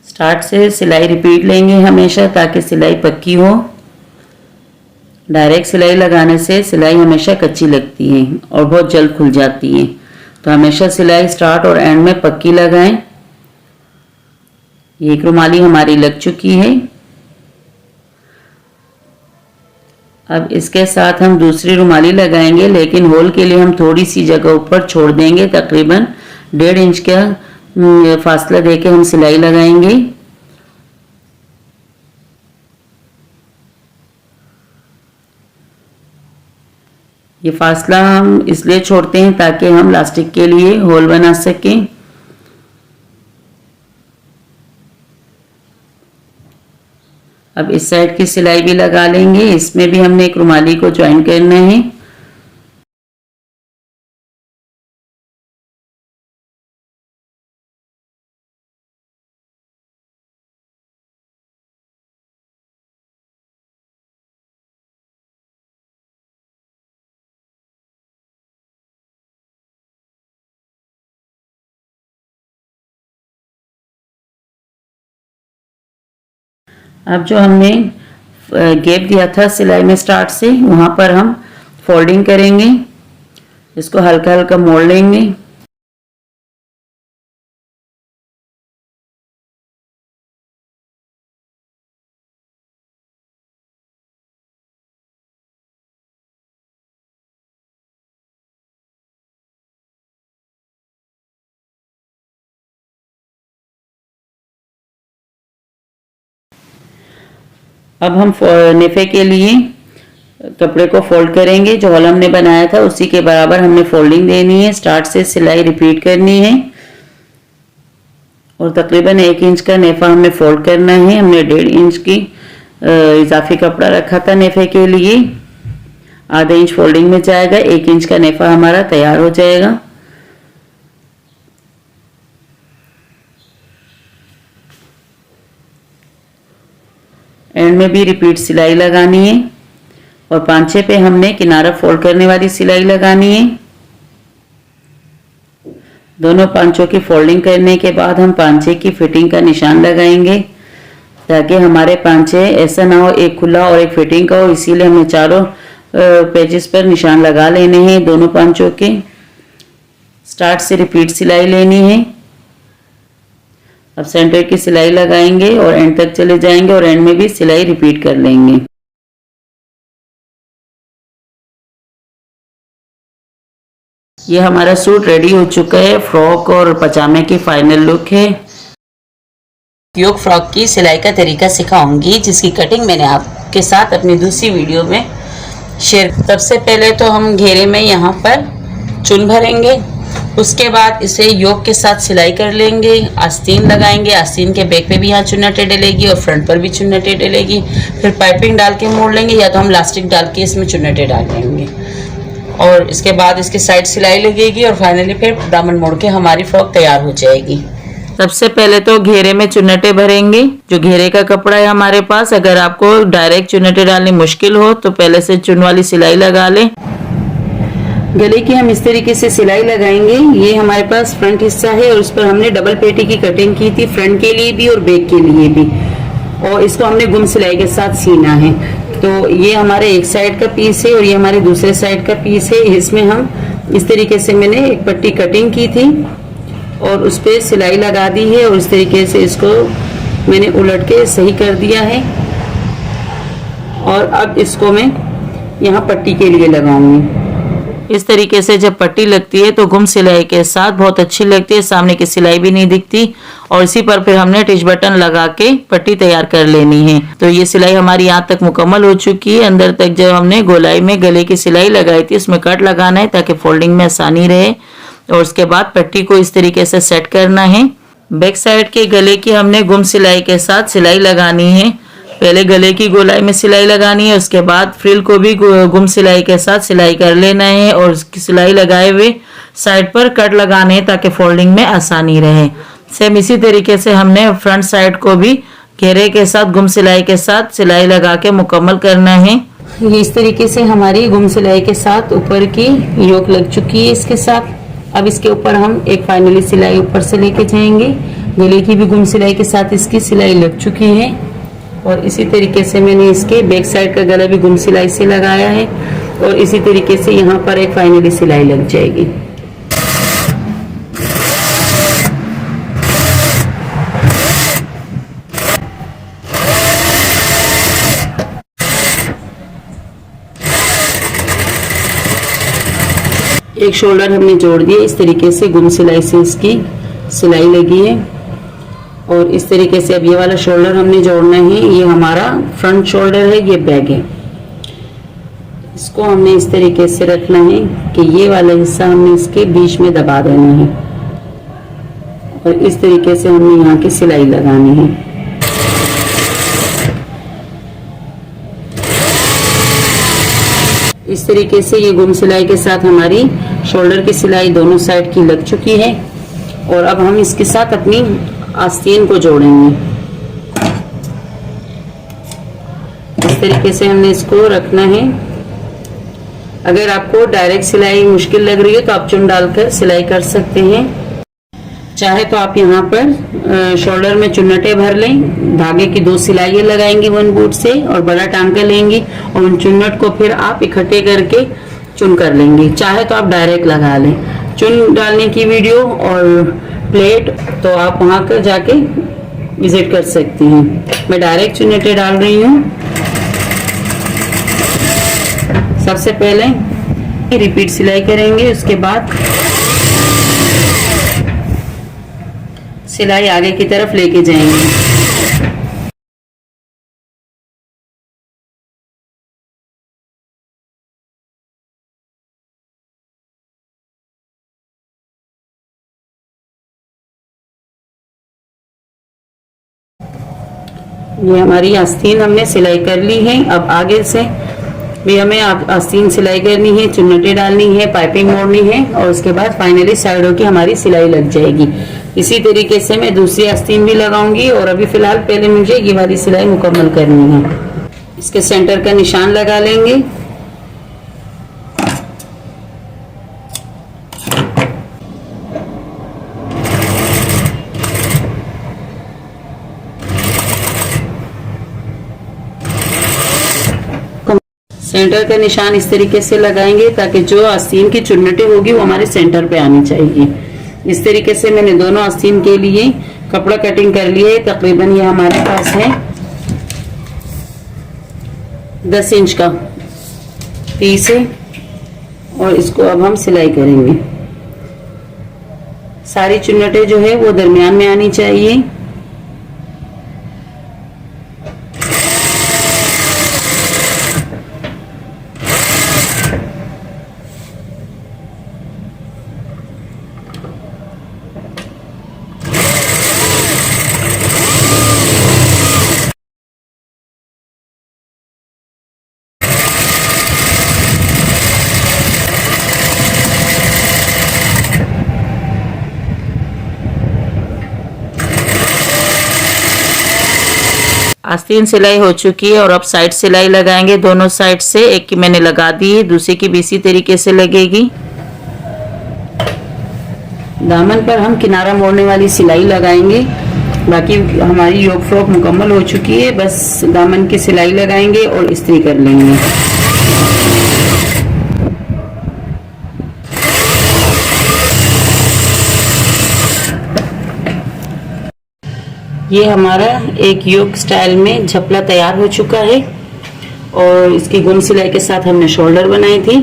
स्टार्ट से सिलाई रिपीट लेंगे हमेशा ताकि सिलाई पक्की हो। डायरेक्ट सिलाई लगाने से सिलाई हमेशा कच्ची लगती है और बहुत जल्द खुल जाती है। तो हमेशा सिलाई स्टार्ट और एंड में पक्की लगाएं। ये एक रुमाली हमारी लग चुकी है। अब इसके साथ हम दूसरी रुमाली लगाएंगे, लेकिन होल के लिए हम थोड़ी सी जगह ऊपर छोड़ देंगे। तकरीबन 1.5 इंच का फासला देके हम सिलाई लगाएंगे। ये फासला हम इसलिए छोड़ते हैं ताकि हम लास्टिक के लिए होल बना सकें। अब इस साइड की सिलाई भी लगा लेंगे। इसमें भी हमने एक रुमाली को ज्वाइन करना है। अब जो हमने गैप दिया था सिलाई में स्टार्ट से, वहां पर हम फोल्डिंग करेंगे। इसको हल्का हल्का मोड़ लेंगे। अब हम नेफे के लिए कपड़े को फोल्ड करेंगे। जो हॉल हमने बनाया था उसी के बराबर हमने फोल्डिंग देनी है। स्टार्ट से सिलाई रिपीट करनी है और तकरीबन 1 इंच का नेफा हमें फोल्ड करना है। हमने 1.5 इंच की इजाफी कपड़ा रखा था नेफे के लिए। आधा इंच फोल्डिंग में जाएगा, 1 इंच का नेफा हमारा तैयार हो जाएगा। एंड में भी रिपीट सिलाई लगानी है और पांचे पे हमने किनारा फोल्ड करने वाली सिलाई लगानी है। दोनों पांचों की फोल्डिंग करने के बाद हम पांचे की फिटिंग का निशान लगाएंगे ताकि हमारे पांचे ऐसा ना हो एक खुला और एक फिटिंग का हो। इसीलिए हमें चारों पेजेस पर निशान लगा लेने हैं दोनों पांचों के। स्टार्ट से रिपीट सिलाई लेनी है। अब सेंटर की सिलाई लगाएंगे और एंड तक चले जाएंगे और एंड में भी सिलाई रिपीट कर लेंगे। ये हमारा सूट रेडी हो चुका है। फ्रॉक और पजामे की फाइनल लुक है। योक फ्रॉक की सिलाई का तरीका सिखाऊंगी जिसकी कटिंग मैंने आपके साथ अपनी दूसरी वीडियो में शेयर। सबसे पहले तो हम घेरे में यहाँ पर चुन भरेंगे। उसके बाद इसे योक के साथ सिलाई कर लेंगे। आस्तीन लगाएंगे। आस्तीन के बैक पे भी यहाँ चुन्नटें डलेगी और फ्रंट पर भी चुन्नटें डलेगी। फिर पाइपिंग डाल के मोड़ लेंगे या तो हम लास्टिक डाल के इसमें चुन्नटें डाल लेंगे और इसके बाद इसके साइड सिलाई लगेगी और फाइनली फिर दामन मोड़ के हमारी फ्रॉक तैयार हो जाएगी। सबसे पहले तो घेरे में चुन्नटें भरेंगे। जो घेरे का कपड़ा है हमारे पास, अगर आपको डायरेक्ट चुन्नटें डालनी मुश्किल हो तो पहले से चुन वाली सिलाई लगा लें। गले की हम इस तरीके से सिलाई लगाएंगे। ये हमारे पास फ्रंट हिस्सा है और उस पर हमने डबल पेटी की कटिंग की थी, फ्रंट के लिए भी और बैक के लिए भी। और इसको हमने गुम सिलाई के साथ सीना है। तो ये हमारे एक साइड का पीस है और ये हमारे दूसरे साइड का पीस है। इसमें हम इस तरीके से मैंने एक पट्टी कटिंग की थी और उस पर सिलाई लगा दी है और इस तरीके से इसको मैंने उलट के सही कर दिया है। और अब इसको मैं यहाँ पट्टी के लिए लगाऊंगी। इस तरीके से जब पट्टी लगती है तो गुम सिलाई के साथ बहुत अच्छी लगती है, सामने की सिलाई भी नहीं दिखती। और इसी पर फिर हमने टिच बटन लगा के पट्टी तैयार कर लेनी है। तो ये सिलाई हमारी यहाँ तक मुकम्मल हो चुकी है। अंदर तक जब हमने गोलाई में गले की सिलाई लगाई थी उसमें कट लगाना है ताकि फोल्डिंग में आसानी रहे। और उसके बाद पट्टी को इस तरीके से सेट करना है। बैक साइड के गले की हमने गुम सिलाई के साथ सिलाई लगानी है। पहले गले की गोलाई में सिलाई लगानी है, उसके बाद फ्रिल को भी गुम सिलाई के साथ सिलाई कर लेना है और उसकी सिलाई लगाए हुए साइड पर कट लगाने हैं ताकि फोल्डिंग में आसानी रहे। सेम इसी तरीके से हमने फ्रंट साइड को भी घेरे के साथ गुम सिलाई के साथ सिलाई लगा के मुकम्मल करना है। ये इस तरीके से हमारी गुम सिलाई के साथ ऊपर की योक लग चुकी है इसके साथ। अब इसके ऊपर हम एक फाइनली सिलाई ऊपर से लेके जाएंगे। गले की भी गुम सिलाई के साथ इसकी सिलाई लग चुकी है और इसी तरीके से मैंने इसके बैक साइड का गला भी गुम सिलाई से लगाया है और इसी तरीके से यहाँ पर एक फाइनली सिलाई लग जाएगी। एक शोल्डर हमने जोड़ दिया, इस तरीके से गुम सिलाई से इसकी सिलाई लगी है। और इस तरीके से अब ये वाला शोल्डर हमने जोड़ना है। ये हमारा फ्रंट शोल्डर है, ये बैक है। इसको हमने इस तरीके से रखना है कि ये वाला हिस्सा हमने इसके बीच में दबा देना है और इस तरीके से हमने यहाँ की सिलाई लगानी है। इस तरीके से ये गुम सिलाई के साथ हमारी शोल्डर की सिलाई दोनों साइड की लग चुकी है। और अब हम इसके साथ अपनी आस्तीन को जोड़ेंगे। इस तरीके से हमने इसको रखना है। अगर आपको डायरेक्ट सिलाई मुश्किल लग रही है तो आप चुन डालकर सिलाई कर सकते हैं। चाहे तो आप यहाँ पर शोल्डर में चुन्नटे भर लें, धागे की 2 सिलाइयाँ लगाएंगी 1 बूट से और बड़ा टांका लेंगी और उन चुन्नट को फिर आप इकट्ठे करके चुन कर लेंगे। चाहे तो आप डायरेक्ट लगा लें। चुन डालने की वीडियो और प्लेट तो आप वहां कर जाके विजिट कर सकती हैं। मैं डायरेक्ट चुन्नटे डाल रही हूँ। सबसे पहले रिपीट सिलाई करेंगे, उसके बाद सिलाई आगे की तरफ लेके जाएंगे। ये हमारी आस्तीन हमने सिलाई कर ली है। अब आगे से भी हमें आस्तीन सिलाई करनी है, चुन्नटें डालनी है, पाइपिंग मोड़नी है और उसके बाद फाइनली साइडों की हमारी सिलाई लग जाएगी। इसी तरीके से मैं दूसरी आस्तीन भी लगाऊंगी और अभी फिलहाल पहले मुझे ये वाली सिलाई मुकम्मल करनी है। इसके सेंटर का निशान लगा लेंगे। सेंटर का निशान इस तरीके से लगाएंगे ताकि जो आस्तीन की चुन्नटें होगी वो हमारे सेंटर पे आनी चाहिए। इस तरीके से मैंने दोनों आस्तीन के लिए कपड़ा कटिंग कर लिया है। तकरीबन ये हमारे पास है 10 इंच का पीस है और इसको अब हम सिलाई करेंगे। सारी चुन्नटें जो है वो दरमियान में आनी चाहिए। आस्तीन सिलाई हो चुकी है और अब साइड सिलाई लगाएंगे दोनों साइड से। एक की मैंने लगा दी है, दूसरी की भी इसी तरीके से लगेगी। दामन पर हम किनारा मोड़ने वाली सिलाई लगाएंगे। बाकी हमारी योक फ्रॉक मुकम्मल हो चुकी है, बस दामन की सिलाई लगाएंगे और इस्त्री कर लेंगे। ये हमारा एक योग स्टाइल में झपला तैयार हो चुका है और इसकी गुम सिलाई के साथ हमने शोल्डर बनाई थी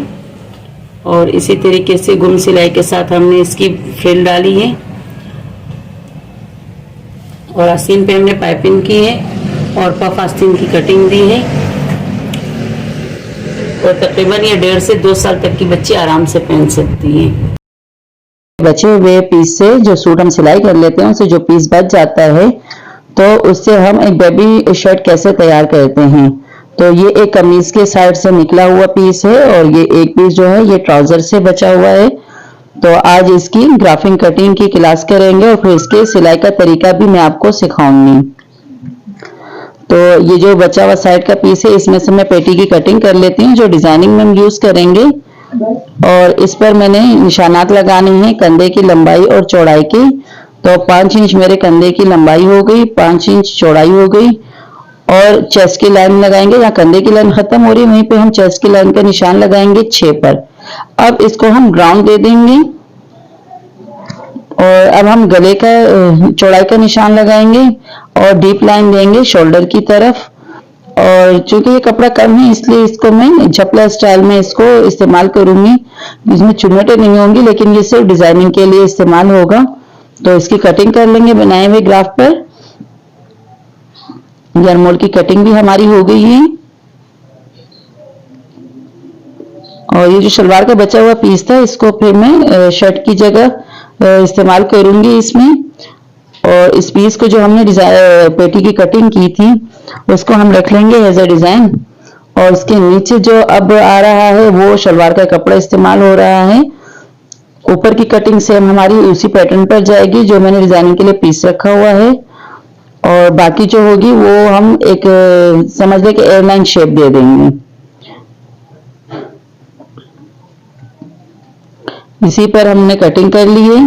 और इसी तरीके से गुम सिलाई के साथ हमने इसकी फ्रिल डाली है और आस्तीन पे हमने पाइपिंग की है और पफ आस्तीन की कटिंग दी है और तकरीबन ये 1.5 से 2 साल तक की बच्ची आराम से पहन सकती है। बचे हुए पीस से जो सूट हम सिलाई कर लेते हैं उससे जो पीस बच जाता है तो उससे हम एक बेबी शर्ट कैसे तैयार करते हैं। तो ये एक कमीज के साइड से निकला हुआ पीस है और ये एक पीस जो है ये ट्राउजर से बचा हुआ है। तो आज इसकी ग्राफिंग कटिंग की क्लास करेंगे और फिर इसके सिलाई का तरीका भी मैं आपको सिखाऊंगी। तो ये जो बचा हुआ साइड का पीस है इसमें से मैं पेटी की कटिंग कर लेती हूँ जो डिजाइनिंग में हम यूज करेंगे। और इस पर मैंने निशानात लगाने हैं कंधे की लंबाई और चौड़ाई की। तो 5 इंच मेरे कंधे की लंबाई हो गई, 5 इंच चौड़ाई हो गई और चेस्ट की लाइन लगाएंगे। जहाँ कंधे की लाइन खत्म हो रही है वहीं पे हम चेस्ट की लाइन का निशान लगाएंगे 6 पर। अब इसको हम ग्राउंड दे देंगे और अब हम गले का चौड़ाई का निशान लगाएंगे और डीप लाइन देंगे शोल्डर की तरफ। और चूंकि ये कपड़ा कम है इसलिए इसको मैं झपला स्टाइल में इसको इस्तेमाल करूंगी। इसमें चुन्नटें नहीं होंगी लेकिन ये सिर्फ डिजाइनिंग के लिए इस्तेमाल होगा। तो इसकी कटिंग कर लेंगे बनाए हुए ग्राफ पर। ये अरमोल की कटिंग भी हमारी हो गई है और ये जो शलवार का बचा हुआ पीस था इसको फिर मैं शर्ट की जगह इस्तेमाल करूंगी इसमें। और इस पीस को जो हमने पेटी की कटिंग की थी उसको हम रख लेंगे एज ए डिजाइन और इसके नीचे जो अब आ रहा है वो शलवार का कपड़ा इस्तेमाल हो रहा है। ऊपर की कटिंग सेम हमारी उसी पैटर्न पर जाएगी जो मैंने डिजाइनिंग के लिए पीस रखा हुआ है और बाकी जो होगी वो हम एक समझ ले कि एयरलाइन शेप दे देंगे। इसी पर हमने कटिंग कर ली है।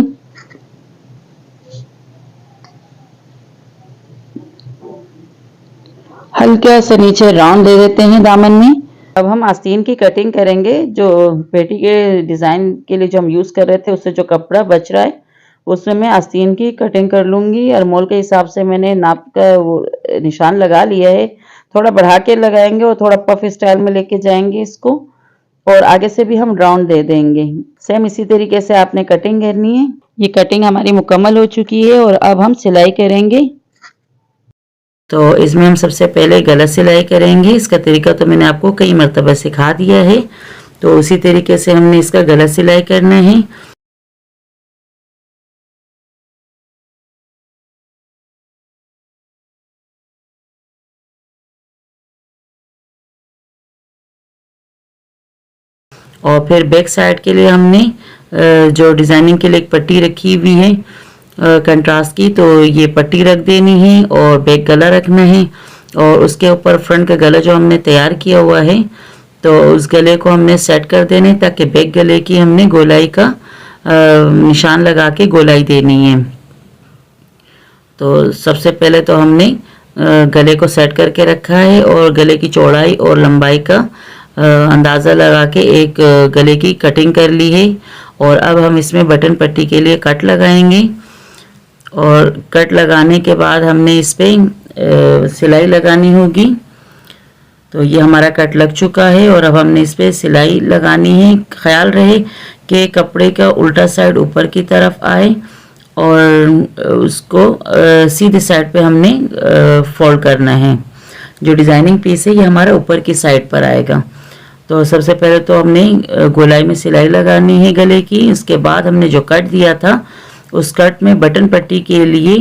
हल्का सा नीचे राउंड दे देते हैं दामन में। अब हम आस्तीन की कटिंग करेंगे। जो पेटी के डिजाइन के लिए जो हम यूज कर रहे थे उससे जो कपड़ा बच रहा है उसमें मैं आस्तीन की कटिंग कर लूंगी। अरमोल के हिसाब से मैंने नाप का वो निशान लगा लिया है। थोड़ा बढ़ा के लगाएंगे और थोड़ा पफ स्टाइल में लेके जाएंगे इसको और आगे से भी हम राउंड दे देंगे। सेम इसी तरीके से आपने कटिंग करनी है। ये कटिंग हमारी मुकम्मल हो चुकी है और अब हम सिलाई करेंगे। तो इसमें हम सबसे पहले गला सिलाई करेंगे। इसका तरीका तो मैंने आपको कई मरतबा सिखा दिया है। तो उसी तरीके से हमने इसका गला सिलाई करना है। और फिर बैक साइड के लिए हमने जो डिजाइनिंग के लिए एक पट्टी रखी हुई है कंट्रास्ट की, तो ये पट्टी रख देनी है और बैक गला रखना है और उसके ऊपर फ्रंट का गला जो हमने तैयार किया हुआ है तो उस गले को हमने सेट कर देने ताकि बैक गले की हमने गोलाई का निशान लगा के गोलाई देनी है। तो सबसे पहले तो हमने गले को सेट करके रखा है और गले की चौड़ाई और लंबाई का अंदाज़ा लगा के एक गले की कटिंग कर ली है। और अब हम इसमें बटन पट्टी के लिए कट लगाएंगे और कट लगाने के बाद हमने इस पर सिलाई लगानी होगी। तो ये हमारा कट लग चुका है और अब हमने इस पर सिलाई लगानी है। ख्याल रहे कि कपड़े का उल्टा साइड ऊपर की तरफ आए और उसको सीधे साइड पे हमने फोल्ड करना है। जो डिज़ाइनिंग पीस है ये हमारा ऊपर की साइड पर आएगा। तो सबसे पहले तो हमने गोलाई में सिलाई लगानी है गले की। उसके बाद हमने जो कट दिया था उस कट में बटन पट्टी के लिए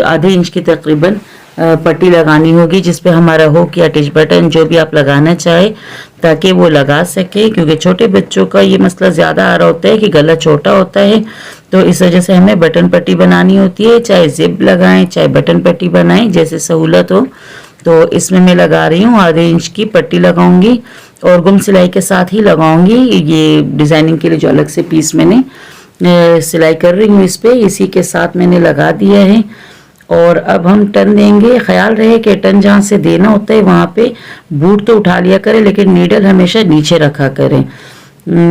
आधे इंच की तकरीबन पट्टी लगानी होगी जिस पे हमारा हुक या टिच बटन जो भी आप लगाना चाहे ताकि वो लगा सके। क्योंकि छोटे बच्चों का ये मसला ज़्यादा आ रहा होता है कि गला छोटा होता है, तो इस वजह से हमें बटन पट्टी बनानी होती है। चाहे जिप लगाएं चाहे बटन पट्टी बनाएं जैसे सहूलत हो। तो इसमें मैं लगा रही हूँ आधे इंच की पट्टी लगाऊंगी और गुम सिलाई के साथ ही लगाऊंगी। ये डिज़ाइनिंग के लिए जो अलग से पीस मैंने सिलाई कर रही हूँ इस पर इसी के साथ मैंने लगा दिया है। और अब हम टर्न देंगे। ख्याल रहे कि टर्न जहाँ से देना होता है वहाँ पे बूट तो उठा लिया करें लेकिन नीडल हमेशा नीचे रखा करें।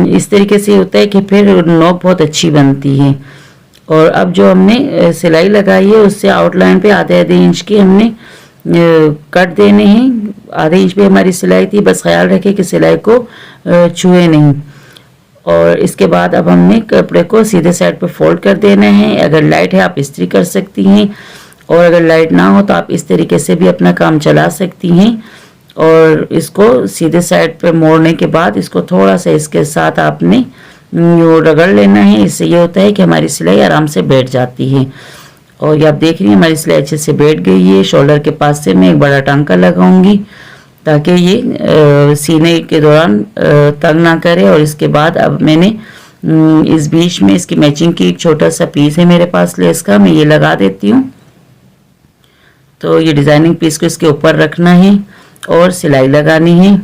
इस तरीके से होता है कि फिर नॉक बहुत अच्छी बनती है। और अब जो हमने सिलाई लगाई है उससे आउटलाइन पे आधे आधे इंच की हमने कट देने हैं। आधे इंच पे हमारी सिलाई थी, बस ख्याल रखें कि सिलाई को छुए नहीं। और इसके बाद अब हमने कपड़े को सीधे साइड पे फोल्ड कर देना है। अगर लाइट है आप इस्त्री कर सकती हैं, और अगर लाइट ना हो तो आप इस तरीके से भी अपना काम चला सकती हैं। और इसको सीधे साइड पे मोड़ने के बाद इसको थोड़ा सा इसके साथ आपने यूँ रगड़ लेना है। इससे ये होता है कि हमारी सिलाई आराम से बैठ जाती है। और ये आप देख रही हैं हमारी सिलाई अच्छे से बैठ गई है। शोल्डर के पास से मैं एक बड़ा टांका लगाऊंगी ताकि ये सीने के दौरान तंग ना करे। और इसके बाद अब मैंने इस बीच में इसकी मैचिंग की एक छोटा सा पीस है मेरे पास लेस का, मैं ये लगा देती हूँ। तो ये डिज़ाइनिंग पीस को इसके ऊपर रखना है और सिलाई लगानी है।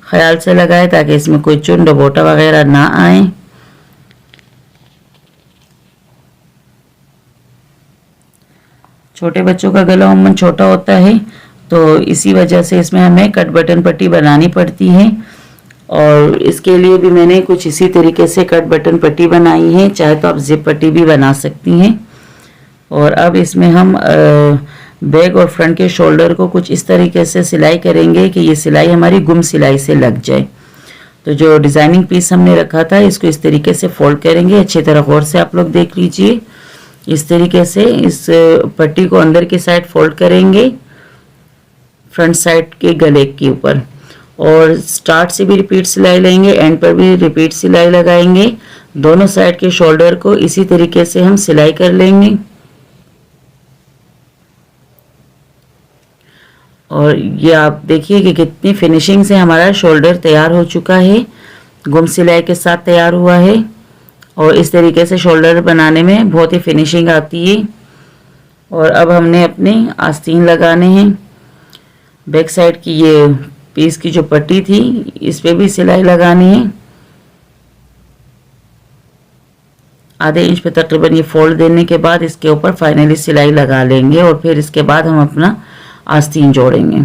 ख्याल से लगाए ताकि इसमें कोई चुन डबोटा वगैरह ना आए। छोटे बच्चों का गला उम्मन छोटा होता है, तो इसी वजह से इसमें हमें कट बटन पट्टी बनानी पड़ती है। और इसके लिए भी मैंने कुछ इसी तरीके से कट बटन पट्टी बनाई है, चाहे तो आप जिप पट्टी भी बना सकती हैं। और अब इसमें हम बैक और फ्रंट के शोल्डर को कुछ इस तरीके से सिलाई करेंगे कि ये सिलाई हमारी गुम सिलाई से लग जाए। तो जो डिज़ाइनिंग पीस हमने रखा था इसको इस तरीके से फोल्ड करेंगे। अच्छी तरह गौर से आप लोग देख लीजिए। इस तरीके से इस पट्टी को अंदर की साइड फोल्ड करेंगे फ्रंट साइड के गले के ऊपर, और स्टार्ट से भी रिपीट सिलाई लेंगे, एंड पर भी रिपीट सिलाई लगाएंगे। दोनों साइड के शोल्डर को इसी तरीके से हम सिलाई कर लेंगे। और ये आप देखिए कि कितनी फिनिशिंग से हमारा शोल्डर तैयार हो चुका है, गुम सिलाई के साथ तैयार हुआ है। और इस तरीके से शोल्डर बनाने में बहुत ही फिनिशिंग आती है। और अब हमने अपने आस्तीन लगाने हैं। बैक साइड की ये पीस की जो पट्टी थी इस पे भी सिलाई लगानी है। आधे इंच पे तकरीबन ये फोल्ड देने के बाद इसके ऊपर फाइनली सिलाई लगा लेंगे, और फिर इसके बाद हम अपना आस्तीन जोड़ेंगे।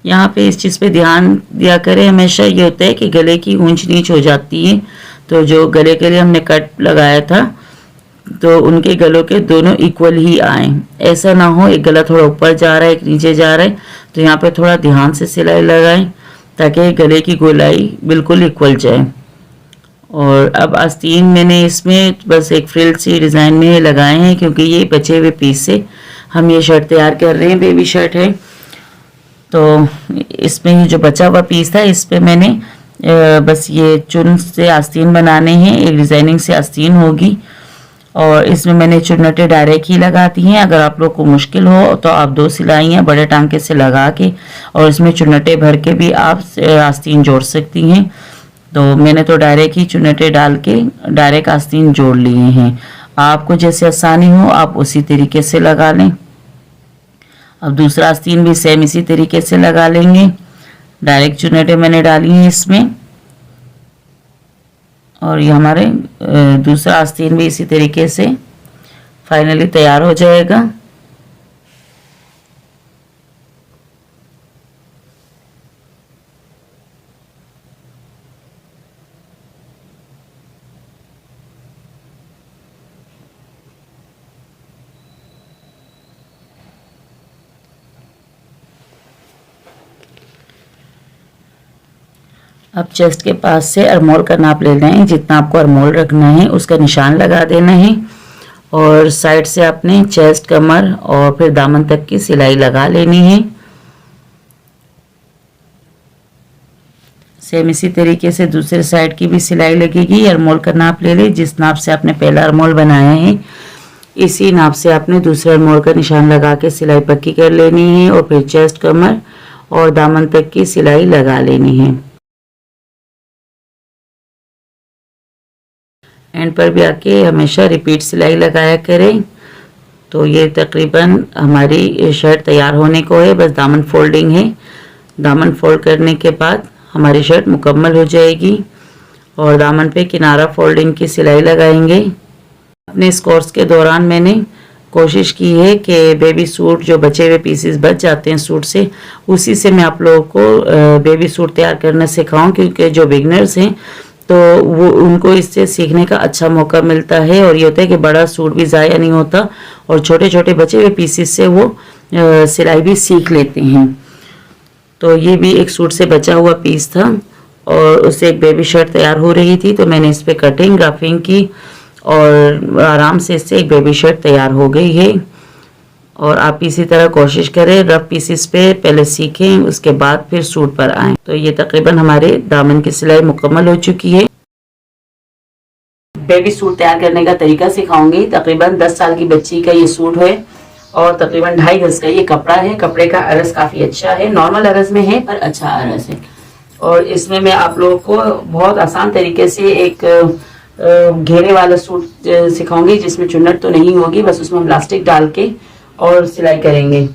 यहाँ पे इस चीज़ पे ध्यान दिया करें, हमेशा ये होता है कि गले की ऊंच नीच हो जाती है। तो जो गले के लिए हमने कट लगाया था तो उनके गलों के दोनों इक्वल ही आए, ऐसा ना हो एक गला थोड़ा ऊपर जा रहा है एक नीचे जा रहा है। तो यहाँ पे थोड़ा ध्यान से सिलाई लगाएं ताकि गले की गोलाई बिल्कुल इक्वल जाए। और अब आस्तीन मैंने इसमें बस एक फ्रिल सी डिज़ाइन में लगाए हैं, क्योंकि ये बचे हुए पीस से हम ये शर्ट तैयार कर रहे हैं, बेबी शर्ट है। तो इसमें ही जो बचा हुआ पीस था इस पे मैंने बस ये चुन से आस्तीन बनाने हैं, एक डिज़ाइनिंग से आस्तीन होगी। और इसमें मैंने चुन्नटें डायरेक्ट ही लगाती हैं। अगर आप लोग को मुश्किल हो तो आप 2 सिलाइयाँ बड़े टांके से लगा के और इसमें चुन्नटें भर के भी आप आस्तीन जोड़ सकती हैं। तो मैंने तो डायरेक्ट ही चुन्नटें डाल के डायरेक्ट आस्तीन जोड़ लिए हैं। आपको जैसे आसानी हो आप उसी तरीके से लगा लें। अब दूसरा आस्तीन भी सेम इसी तरीके से लगा लेंगे। डायरेक्ट चुन्नटें मैंने डाली हैं इसमें, और ये हमारे दूसरा आस्तीन भी इसी तरीके से फाइनली तैयार हो जाएगा। अब चेस्ट के पास से अरमोल का नाप लेना है, जितना आपको अरमोल रखना है उसका निशान लगा देना है। और साइड से आपने चेस्ट, कमर और फिर दामन तक की सिलाई लगा लेनी है। सेम इसी तरीके से दूसरे साइड की भी सिलाई लगेगी। अरमोल का नाप ले ले, जिस नाप से आपने पहला अरमोल बनाया है इसी नाप से आपने दूसरे अरमोल का निशान लगा के सिलाई पक्की कर लेनी है। और फिर चेस्ट, कमर और दामन तक की सिलाई लगा लेनी है। एंड पर भी आके हमेशा रिपीट सिलाई लगाया करें। तो ये तकरीबन हमारी शर्ट तैयार होने को है, बस दामन फोल्डिंग है। दामन फोल्ड करने के बाद हमारी शर्ट मुकम्मल हो जाएगी। और दामन पे किनारा फोल्डिंग की सिलाई लगाएंगे। अपने इस कोर्स के दौरान मैंने कोशिश की है कि बेबी सूट जो बचे हुए पीसेस बच जाते हैं सूट से, उसी से मैं आप लोगों को बेबी सूट तैयार करना सिखाऊं, क्योंकि जो बिगनर्स हैं तो वो उनको इससे सीखने का अच्छा मौका मिलता है। और ये होता है कि बड़ा सूट भी ज़ाया नहीं होता और छोटे छोटे बचे हुए पीसेस से वो सिलाई भी सीख लेते हैं। तो ये भी एक सूट से बचा हुआ पीस था और उससे एक बेबी शर्ट तैयार हो रही थी, तो मैंने इस पर कटिंग ग्राफिंग की और आराम से इससे एक बेबी शर्ट तैयार हो गई है। और आप इसी तरह कोशिश करें, रफ पीसेस पे पहले सीखें, उसके बाद फिर सूट पर आएं। तो ये तकरीबन हमारे दामन की सिलाई मुकम्मल हो चुकी है। बेबी सूट तैयार करने का तरीका सिखाऊंगी। तकरीबन 10 साल की बच्ची का ये सूट है और तकरीबन 2.5 गज का ये कपड़ा है। कपड़े का अरस काफी अच्छा है, नॉर्मल अरस में है पर अच्छा अरस है। और इसमें मैं आप लोगों को बहुत आसान तरीके से एक घेरे वाला सूट सिखाऊंगी, जिसमें चुन्नट तो नहीं होगी, बस उसमें हम इलास्टिक डाल के और सिलाई करेंगे।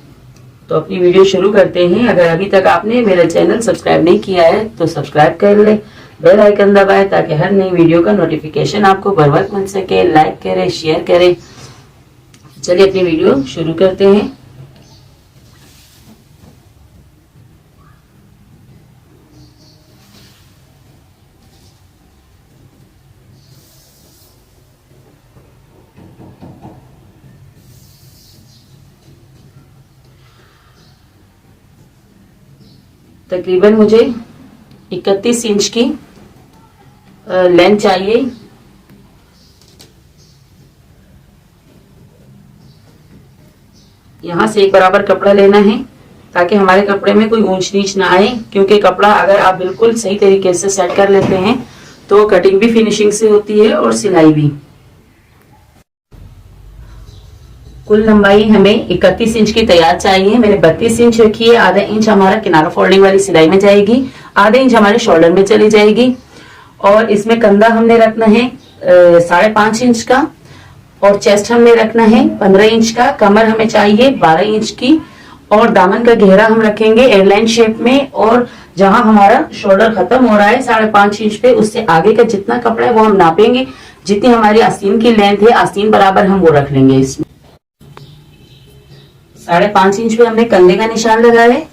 तो अपनी वीडियो शुरू करते हैं। अगर अभी तक आपने मेरा चैनल सब्सक्राइब नहीं किया है तो सब्सक्राइब कर ले, बेल आइकन दबाए ताकि हर नई वीडियो का नोटिफिकेशन आपको बर वक्त मिल सके। लाइक करें, शेयर करें। चलिए अपनी वीडियो शुरू करते हैं। तकरीबन मुझे 31 इंच की लेंथ चाहिए। यहाँ से एक बराबर कपड़ा लेना है ताकि हमारे कपड़े में कोई ऊंच नीच ना आए, क्योंकि कपड़ा अगर आप बिल्कुल सही तरीके से सेट कर लेते हैं तो कटिंग भी फिनिशिंग से होती है और सिलाई भी। कुल लंबाई हमें 31 इंच की तैयार चाहिए। मैंने 32 इंच रखी है। आधा इंच हमारा किनारा फोल्डिंग वाली सिलाई में जाएगी, आधा इंच हमारे शोल्डर में चली जाएगी। और इसमें कंधा हमने रखना है 5.5 इंच का और चेस्ट हमने रखना है 15 इंच का। कमर हमें चाहिए 12 इंच की और दामन का घेरा हम रखेंगे एयरलाइन शेप में। और जहां हमारा शोल्डर खत्म हो रहा है 5.5 इंच पे, उससे आगे का जितना कपड़ा है वो हम नापेंगे। जितनी हमारी आस्तीन की लेंथ है आस्तीन बराबर हम वो रख लेंगे। इसमें 5.5 इंच पे हमने कंधे का निशान लगाया है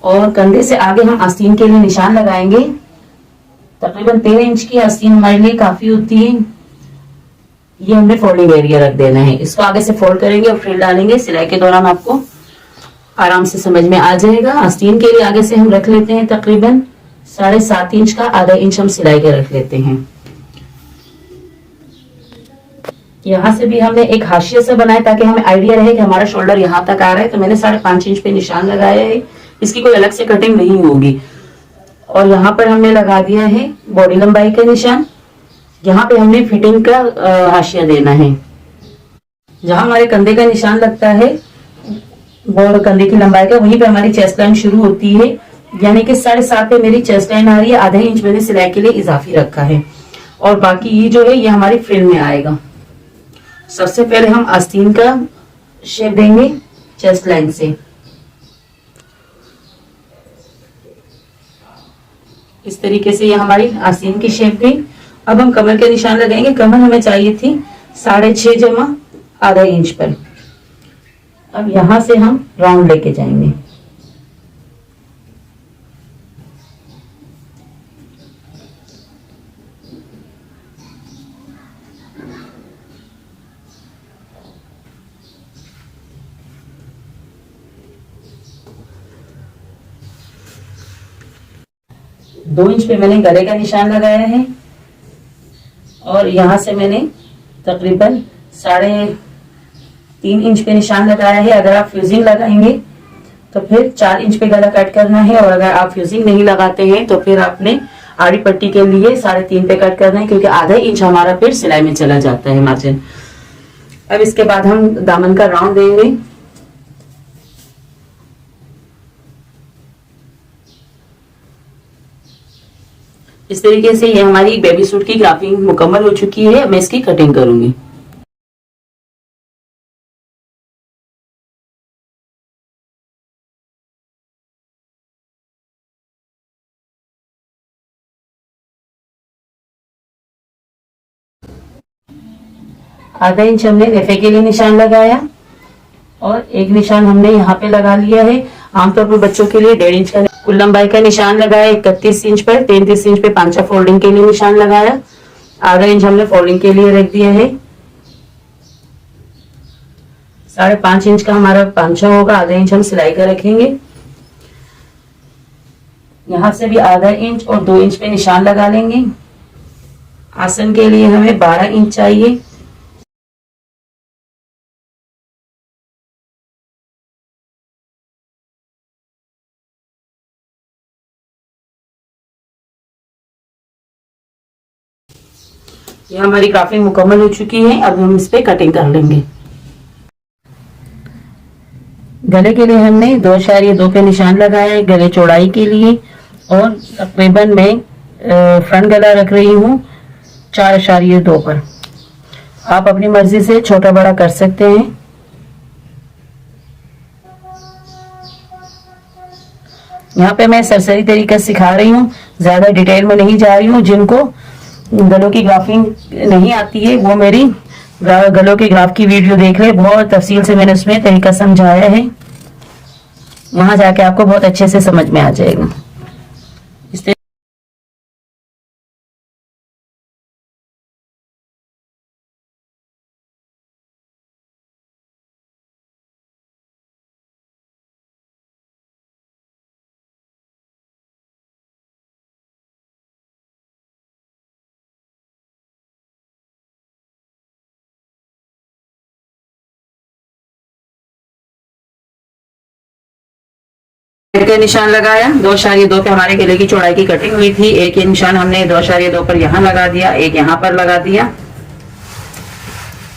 और कंधे से आगे हम आस्तीन के लिए निशान लगाएंगे। तकरीबन 13 इंच की आस्तीन हमारे लिए काफी होती है। ये हमने फोल्डिंग एरिया रख देना है। इसको आगे से फोल्ड करेंगे और फ्रिल डालेंगे। सिलाई के दौरान आपको आराम से समझ में आ जाएगा। आस्तीन के लिए आगे से हम रख लेते हैं तकरीबन 7.5 इंच का, आधा इंच हम सिलाई के रख लेते हैं। यहाँ से भी हमने एक हाशिया सा बनाया ताकि हमें आइडिया रहे कि हमारा शोल्डर यहाँ तक आ रहा है। तो मैंने 5.5 इंच पे निशान लगाया है। इसकी कोई अलग से कटिंग नहीं होगी। और यहाँ पर हमने लगा दिया है बॉडी लंबाई का निशान। यहाँ पे हमने फिटिंग का हाशिया देना है। जहां हमारे कंधे का निशान लगता है वो कंधे की लंबाई का, वहीं पे हमारी चेस्ट लाइन शुरू होती है। यानी कि 7.5 पे मेरी चेस्ट लाइन आ रही है। आधा इंच मैंने सिलाई के लिए इजाफी रखा है और बाकी ये जो है ये हमारी फ्रिल में आएगा। सबसे पहले हम आस्तीन का शेप देंगे चेस्ट लाइन से। इस तरीके से ये हमारी आस्तीन की शेप गई। अब हम कमर के निशान लगाएंगे। कमर हमें चाहिए थी 6.5 जमा आधा इंच पर। अब यहां से हम राउंड लेके जाएंगे। दो इंच पे मैंने गले का निशान लगाया है और यहां से मैंने तकरीबन 3.5 इंच पे निशान लगाया है। अगर आप फ्यूजिंग लगाएंगे तो फिर 4 इंच पे गला कट करना है और अगर आप फ्यूजिंग नहीं लगाते हैं तो फिर आपने आड़ी पट्टी के लिए 3.5 पे कट करना है, क्योंकि आधा इंच हमारा फिर सिलाई में चला जाता है मार्जिन। अब इसके बाद हम दामन का राउंड देंगे। इस तरीके से ये हमारी बेबी सूट की ग्राफिंग मुकम्मल हो चुकी है। मैं इसकी कटिंग करूंगी। आधा इंच हमने रेफे के लिए निशान लगाया और एक निशान हमने यहाँ पे लगा लिया है। आमतौर पर बच्चों के लिए 1.5 इंच का कुल लंबाई का निशान लगाया। 31 इंच पर 33 इंच पे पांचा फोल्डिंग के लिए निशान लगाया। आधा इंच हमने फोल्डिंग के लिए रख दिया है। 5.5 इंच का हमारा पांचा होगा, आधा इंच हम सिलाई का रखेंगे। यहां से भी आधा इंच और 2 इंच पे निशान लगा लेंगे। आसन के लिए हमें 12 इंच चाहिए। ये हमारी काफी मुकम्मल हो चुकी है। अब हम इस पे कटिंग कर लेंगे। गले के लिए हमने 2.2 पे निशान लगाया है गले चौड़ाई के लिए और तकरीबन मैं फ्रंट गला रख रही हूँ 4.2 पर। आप अपनी मर्जी से छोटा बड़ा कर सकते हैं। यहाँ पे मैं सरसरी तरीका सिखा रही हूँ, ज्यादा डिटेल में नहीं जा रही हूँ। जिनको गलों की ग्राफिंग नहीं आती है वो मेरी गलों के ग्राफ की वीडियो देख ले, बहुत तफसील से मैंने उसमें तरीका समझाया है। वहां जाके आपको बहुत अच्छे से समझ में आ जाएगा। इस का निशान लगाया। 2.2 पे हमारे गले की चौड़ाई की कटिंग हुई थी। एक ये निशान हमने 2.2 पर यहाँ लगा दिया, एक यहाँ पर लगा दिया।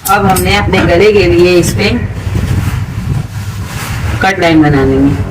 अब हमने अपने गले के लिए इस पे कट लाइन बना लेंगे।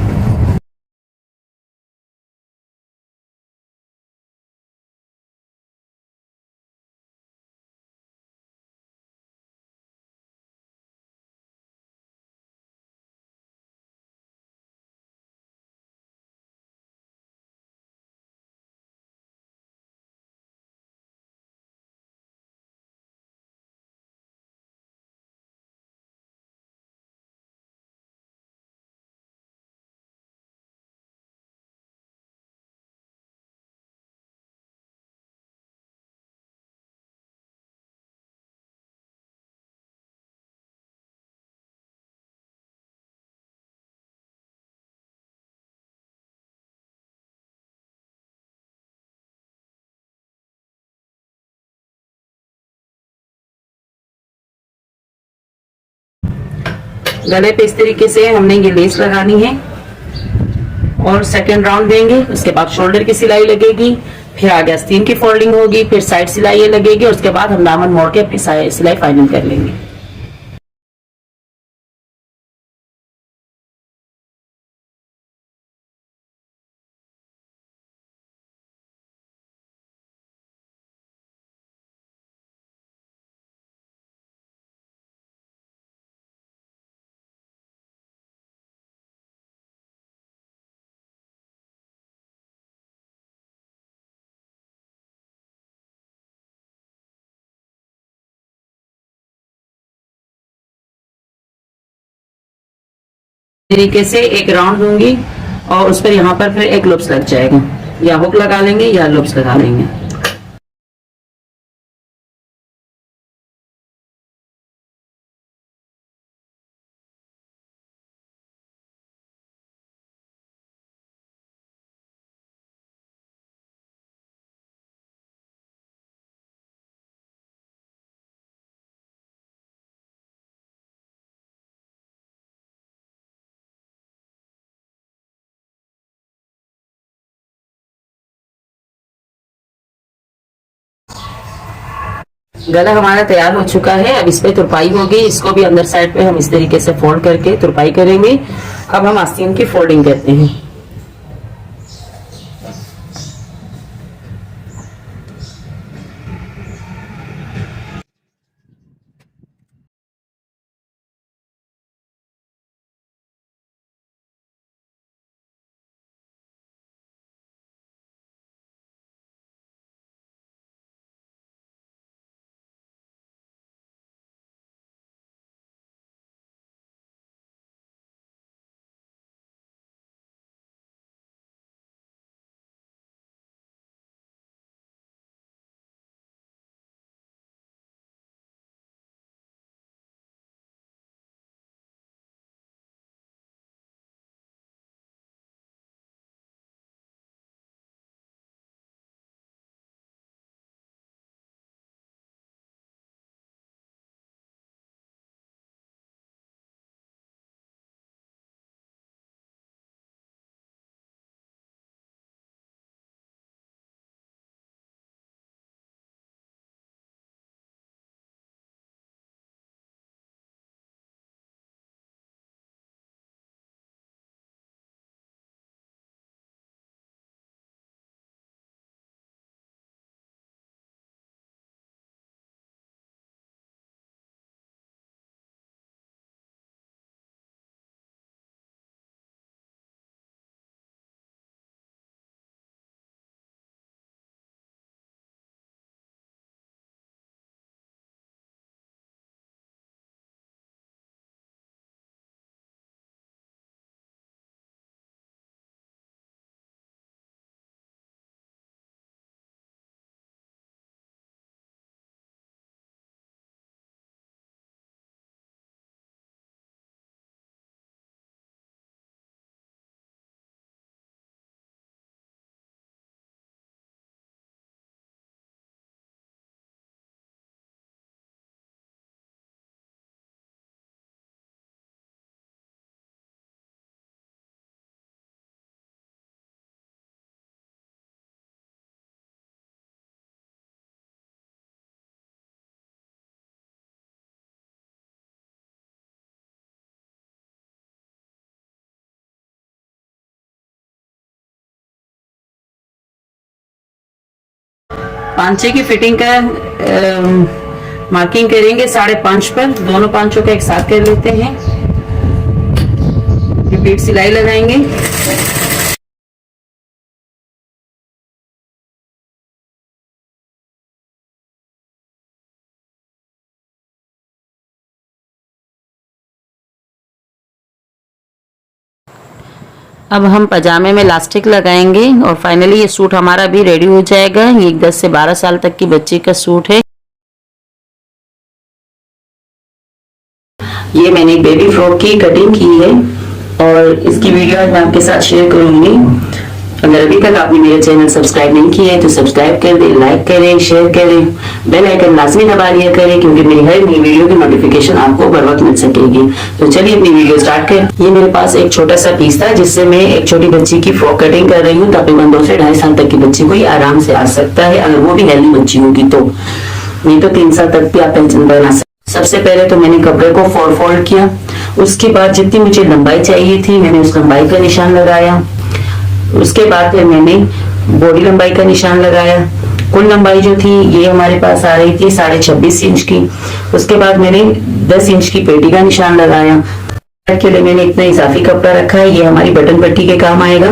गले पे इस तरीके से हमने ये लेस लगानी है और सेकेंड राउंड देंगे। उसके बाद शोल्डर की सिलाई लगेगी, फिर आगे आस्तीन की फोल्डिंग होगी, फिर साइड सिलाई लगेगी और उसके बाद हम दामन मोड़ के अपनी सिलाई फाइनल कर लेंगे। तरीके से एक राउंड दूंगी और उस पर यहाँ पर फिर एक लूप्स लग जाएगा, या हुक लगा लेंगे या लूप्स लगा लेंगे। गला हमारा तैयार हो चुका है। अब इस पे तुरपाई होगी। इसको भी अंदर साइड पे हम इस तरीके से फोल्ड करके तुरपाई करेंगे। अब हम आस्तीन की फोल्डिंग करते हैं। पांचे की फिटिंग का मार्किंग करेंगे 5.5 पर। दोनों पांचों का एक साथ कर लेते हैं। रिपीट सिलाई लगाएंगे। अब हम पजामे में इलास्टिक लगाएंगे और फाइनली ये सूट हमारा भी रेडी हो जाएगा। ये 10 से 12 साल तक की बच्ची का सूट है। ये मैंने एक बेबी फ्रॉक की कटिंग की है और इसकी वीडियो आज मैं आपके साथ शेयर करूंगी। अगर अभी तक आपने मेरा चैनल सब्सक्राइब नहीं किया है तो सब्सक्राइब कर दें, लाइक करें, शेयर करें, बेल आइकन लाजमी दबा लिया करें क्योंकि मेरी हर नई वीडियो की नोटिफिकेशन आपको बर वक्त मिल सकेगी। तो चलिए अपनी वीडियो स्टार्ट करें। ये मेरे पास एक छोटा सा पीस था जिससे मैं एक छोटी बच्ची की फ्रॉक कटिंग कर रही हूँ। तकरीबन 2 से 2.5 साल तक की बच्ची को ये आराम से आ सकता है, अगर वो भी हेल्दी बच्ची होगी तो। नहीं तो 3 साल तक भी आप पेंशन बना सकते। सबसे पहले तो मैंने कपड़े को 4 फोल्ड किया। उसके बाद जितनी मुझे लंबाई चाहिए थी मैंने उस लंबाई का निशान लगाया। उसके बाद फिर मैंने बॉडी लंबाई का निशान लगाया। कुल लंबाई जो थी ये हमारे पास आ रही थी 26.5 इंच की। उसके बाद मैंने 10 इंच की पेटी का निशान लगाया। के लिए मैंने इतना इजाफी कपड़ा रखा है, ये हमारी बटन पट्टी के काम आएगा।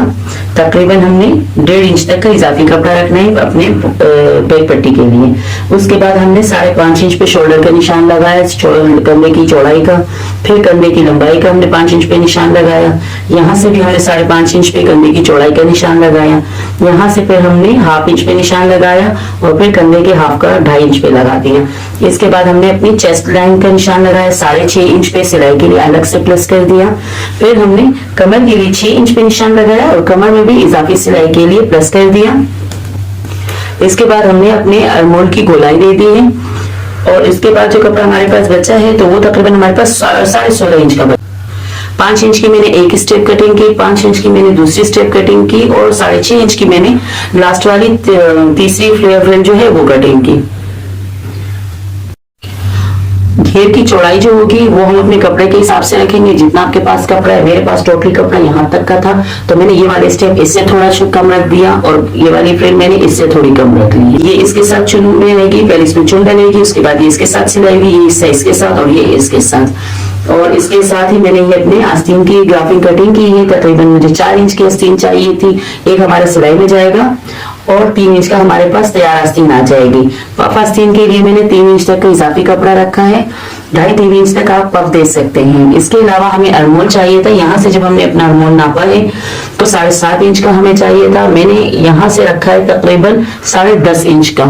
तकरीबन हमने 1.5 इंच तक का इजाफी कपड़ा रखना है अपने बैक पट्टी के लिए। उसके बाद हमने 5.5 इंच पे शोल्डर का निशान लगाया, कंधे की चौड़ाई का। फिर कंधे की लंबाई का हमने 5 इंच पे निशान लगाया। यहाँ से भी हमने 5.5 इंच पे कंधे की चौड़ाई का निशान लगाया। यहाँ से फिर हमने 1/2 इंच पे निशान लगाया और फिर कंधे के हाफ का 2.5 इंच पे लगा दिया। इसके बाद हमने अपनी चेस्ट लाइन का निशान लगाया 6.5 इंच पे, सिलाई के लिए अलग से प्लस कर दिया। फिर हमने कमर के लिए 6 इंच पे निशान लगाया और कमर में भी इजाफी सिलाई के लिए प्लस कर दिया। इसके बाद हमने अपने अरमोल की गोलाई दे दी है और इसके बाद जो कपड़ा हमारे पास बचा है तो वो तकरीबन हमारे पास 16.5 इंच का बचा। 5 इंच की मैंने एक स्टेप कटिंग की, 5 इंच की मैंने दूसरी स्टेप कटिंग की और 6.5 इंच की मैंने लास्ट वाली तीसरी फ्लेयर फ्रेम जो है वो कटिंग की। घेर की चौड़ाई जो होगी वो हम अपने कपड़े के हिसाब से रखेंगे, जितना आपके पास कपड़ा है। मेरे पास टोटली कपड़ा यहाँ तक का था तो मैंने ये वाले स्टेप इससे थोड़ा कम रख दिया और ये वाली फ्रेम मैंने इससे थोड़ी कम रख ली। ये इसके साथ चुन में रहेगी, पहले इसमें चुन डलेगी, उसके बाद ये इसके साथ सिलाई हुई, ये इससे इसके साथ और ये इसके साथ। और इसके साथ ही मैंने ये अपने आस्तीन की ग्राफिंग कटिंग की है। तकरीबन मुझे 4 इंच की आस्तीन चाहिए थी। एक हमारा सिलाई में जाएगा और 3 इंच का हमारे पास तैयार आस्तीन आ जाएगी। पफ आस्तीन के लिए मैंने 3 इंच तक का इजाफी कपड़ा रखा है। 2.5-3 इंच तक आप पफ दे सकते हैं। इसके अलावा हमें अरमोल चाहिए था। यहाँ से जब हमने अपना अरमोल नापा है तो 7.5 इंच का हमें चाहिए था। मैंने यहाँ से रखा है तकरीबन 10.5 इंच का।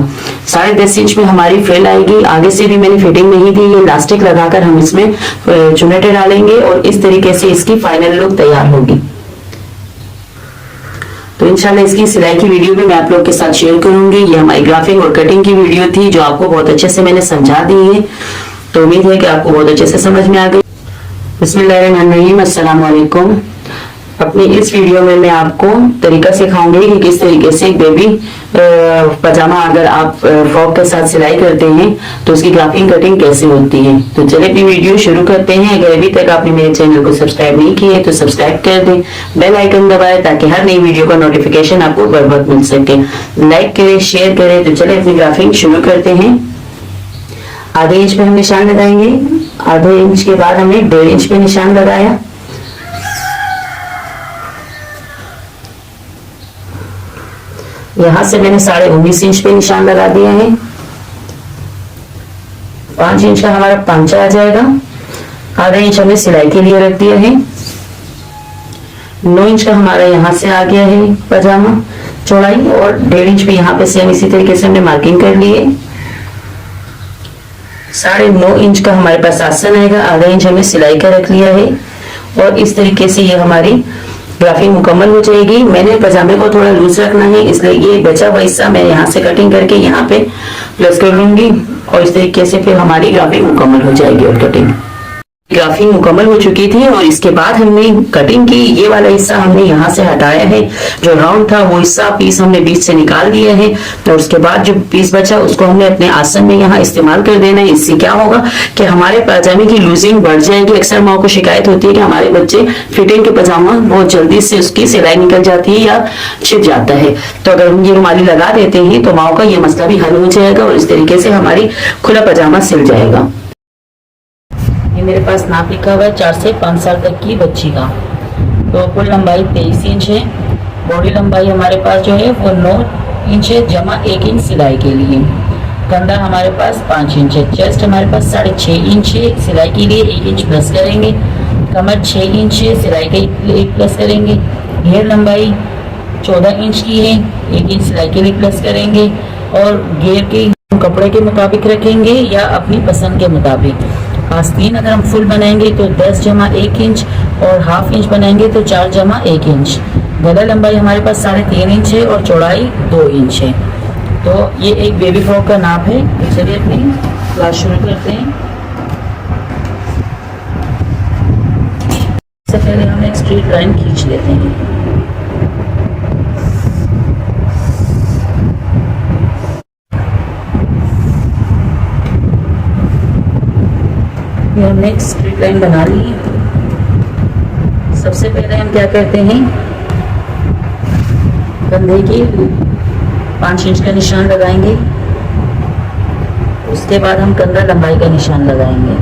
10.5 इंच में हमारी फ्रिल आएगी। आगे से भी मैंने फिटिंग नहीं दी, ये इलास्टिक लगाकर हम इसमें चुनेटे डालेंगे और इस तरीके से इसकी फाइनल लुक तैयार होगी। तो इंशाल्लाह इसकी सिलाई की वीडियो भी मैं आप लोग के साथ शेयर करूंगी। ये हमारी ग्राफिंग और कटिंग की वीडियो थी जो आपको बहुत अच्छे से मैंने समझा दी है। तो उम्मीद है कि आपको बहुत अच्छे से समझ में आ गई। बिस्मिल्लाहिर्रहमानिर्रहीम, अस्सलाम वालेकुम। अपनी इस वीडियो में मैं आपको तरीका सिखाऊंगी कि किस तरीके से एक बेबी पजामा अगर आप फ्रॉक के साथ सिलाई करते हैं तो उसकी ग्राफिंग कटिंग कैसे होती है। तो चलिए अपनी वीडियो शुरू करते हैं। अगर अभी तक आपने मेरे चैनल को सब्सक्राइब नहीं किया है तो सब्सक्राइब कर दें, बेल आइकन दबाएं ताकि हर नई वीडियो का नोटिफिकेशन आपको बर वक्त मिल सके। लाइक करें, शेयर करें। तो चलिए अपनी ग्राफिंग शुरू करते हैं। आधे इंच पे हम निशान लगाएंगे। आधे इंच के बाद हमने 1.5 इंच पे निशान लगाया। यहां से मैंने 19.5 इंच पे निशान लगा दिया है। 5 इंच का हमारा पांचा आ जाएगा। आधा इंच हमने सिलाई के लिए रख दिया है। 9 इंच का हमारा यहाँ से आ गया है पजामा चौड़ाई और 1.5 इंच पे यहाँ पे सेम इसी तरीके से हमने मार्किंग कर ली है। 9.5 इंच का हमारे पास आसन आएगा। आधा इंच हमने सिलाई का रख लिया है और इस तरीके से ये हमारी ग्राफिंग मुकम्मल हो जाएगी। मैंने पजामे को थोड़ा लूज रखना है इसलिए ये बचा हुआ हिस्सा मैं यहाँ से कटिंग करके यहाँ पे प्लस कर लूंगी और इस तरीके से फिर हमारी ग्राफिंग मुकम्मल हो जाएगी और कटिंग। ग्राफिंग मुकम्मल हो चुकी थी और इसके बाद हमने कटिंग की। ये वाला हिस्सा हमने यहाँ से हटाया है, जो राउंड था वो हिस्सा पीस हमने बीच से निकाल दिया है। और उसके बाद जो पीस बचा उसको हमने अपने आसन में यहाँ इस्तेमाल कर देना है। इससे क्या होगा कि हमारे पजामे की लूजिंग बढ़ जाएगी। अक्सर माओ को शिकायत होती है कि हमारे बच्चे फिटिंग के पजामा बहुत जल्दी से उसकी सिलाई निकल जाती है या छिप जाता है। तो अगर हम ये रुमाली लगा देते हैं तो माओ का ये मसला भी हल हो जाएगा और इस तरीके से हमारी खुला पजामा सिल जाएगा। ये मेरे पास नाप लिखा हुआ है 4 से 5 साल तक की बच्ची का। तो कुल लंबाई 23 इंच है। बॉडी लंबाई हमारे पास जो है वो 9 इंच है जमा 1 इंच सिलाई के लिए। कंधा हमारे पास 5 इंच है। चेस्ट हमारे पास 6.5 इंच है, सिलाई के लिए 1 इंच प्लस करेंगे। कमर 6 इंच है, सिलाई के लिए 1 प्लस करेंगे। घेर लंबाई 14 इंच की है, 1 इंच सिलाई के लिए प्लस करेंगे। और घेर के कपड़े के मुताबिक रखेंगे या अपनी पसंद के मुताबिक। आस्तीन अगर हम फुल बनाएंगे तो 10 जमा 1 इंच और हाफ इंच बनाएंगे तो 4 जमा 1 इंच। गला लंबाई हमारे पास 3.5 इंच है और चौड़ाई 2 इंच है। तो ये एक बेबी फ्रॉक का नाप है। तो चलिए अपनी क्लास शुरू करते हैं। सबसे पहले हम एक स्ट्रेट लाइन खींच लेते हैं। ये हमने एक स्ट्रेट लाइन बना ली है। सबसे पहले हम क्या करते हैं, कंधे की 5 इंच का निशान लगाएंगे। उसके बाद हम कंधा लंबाई का निशान लगाएंगे।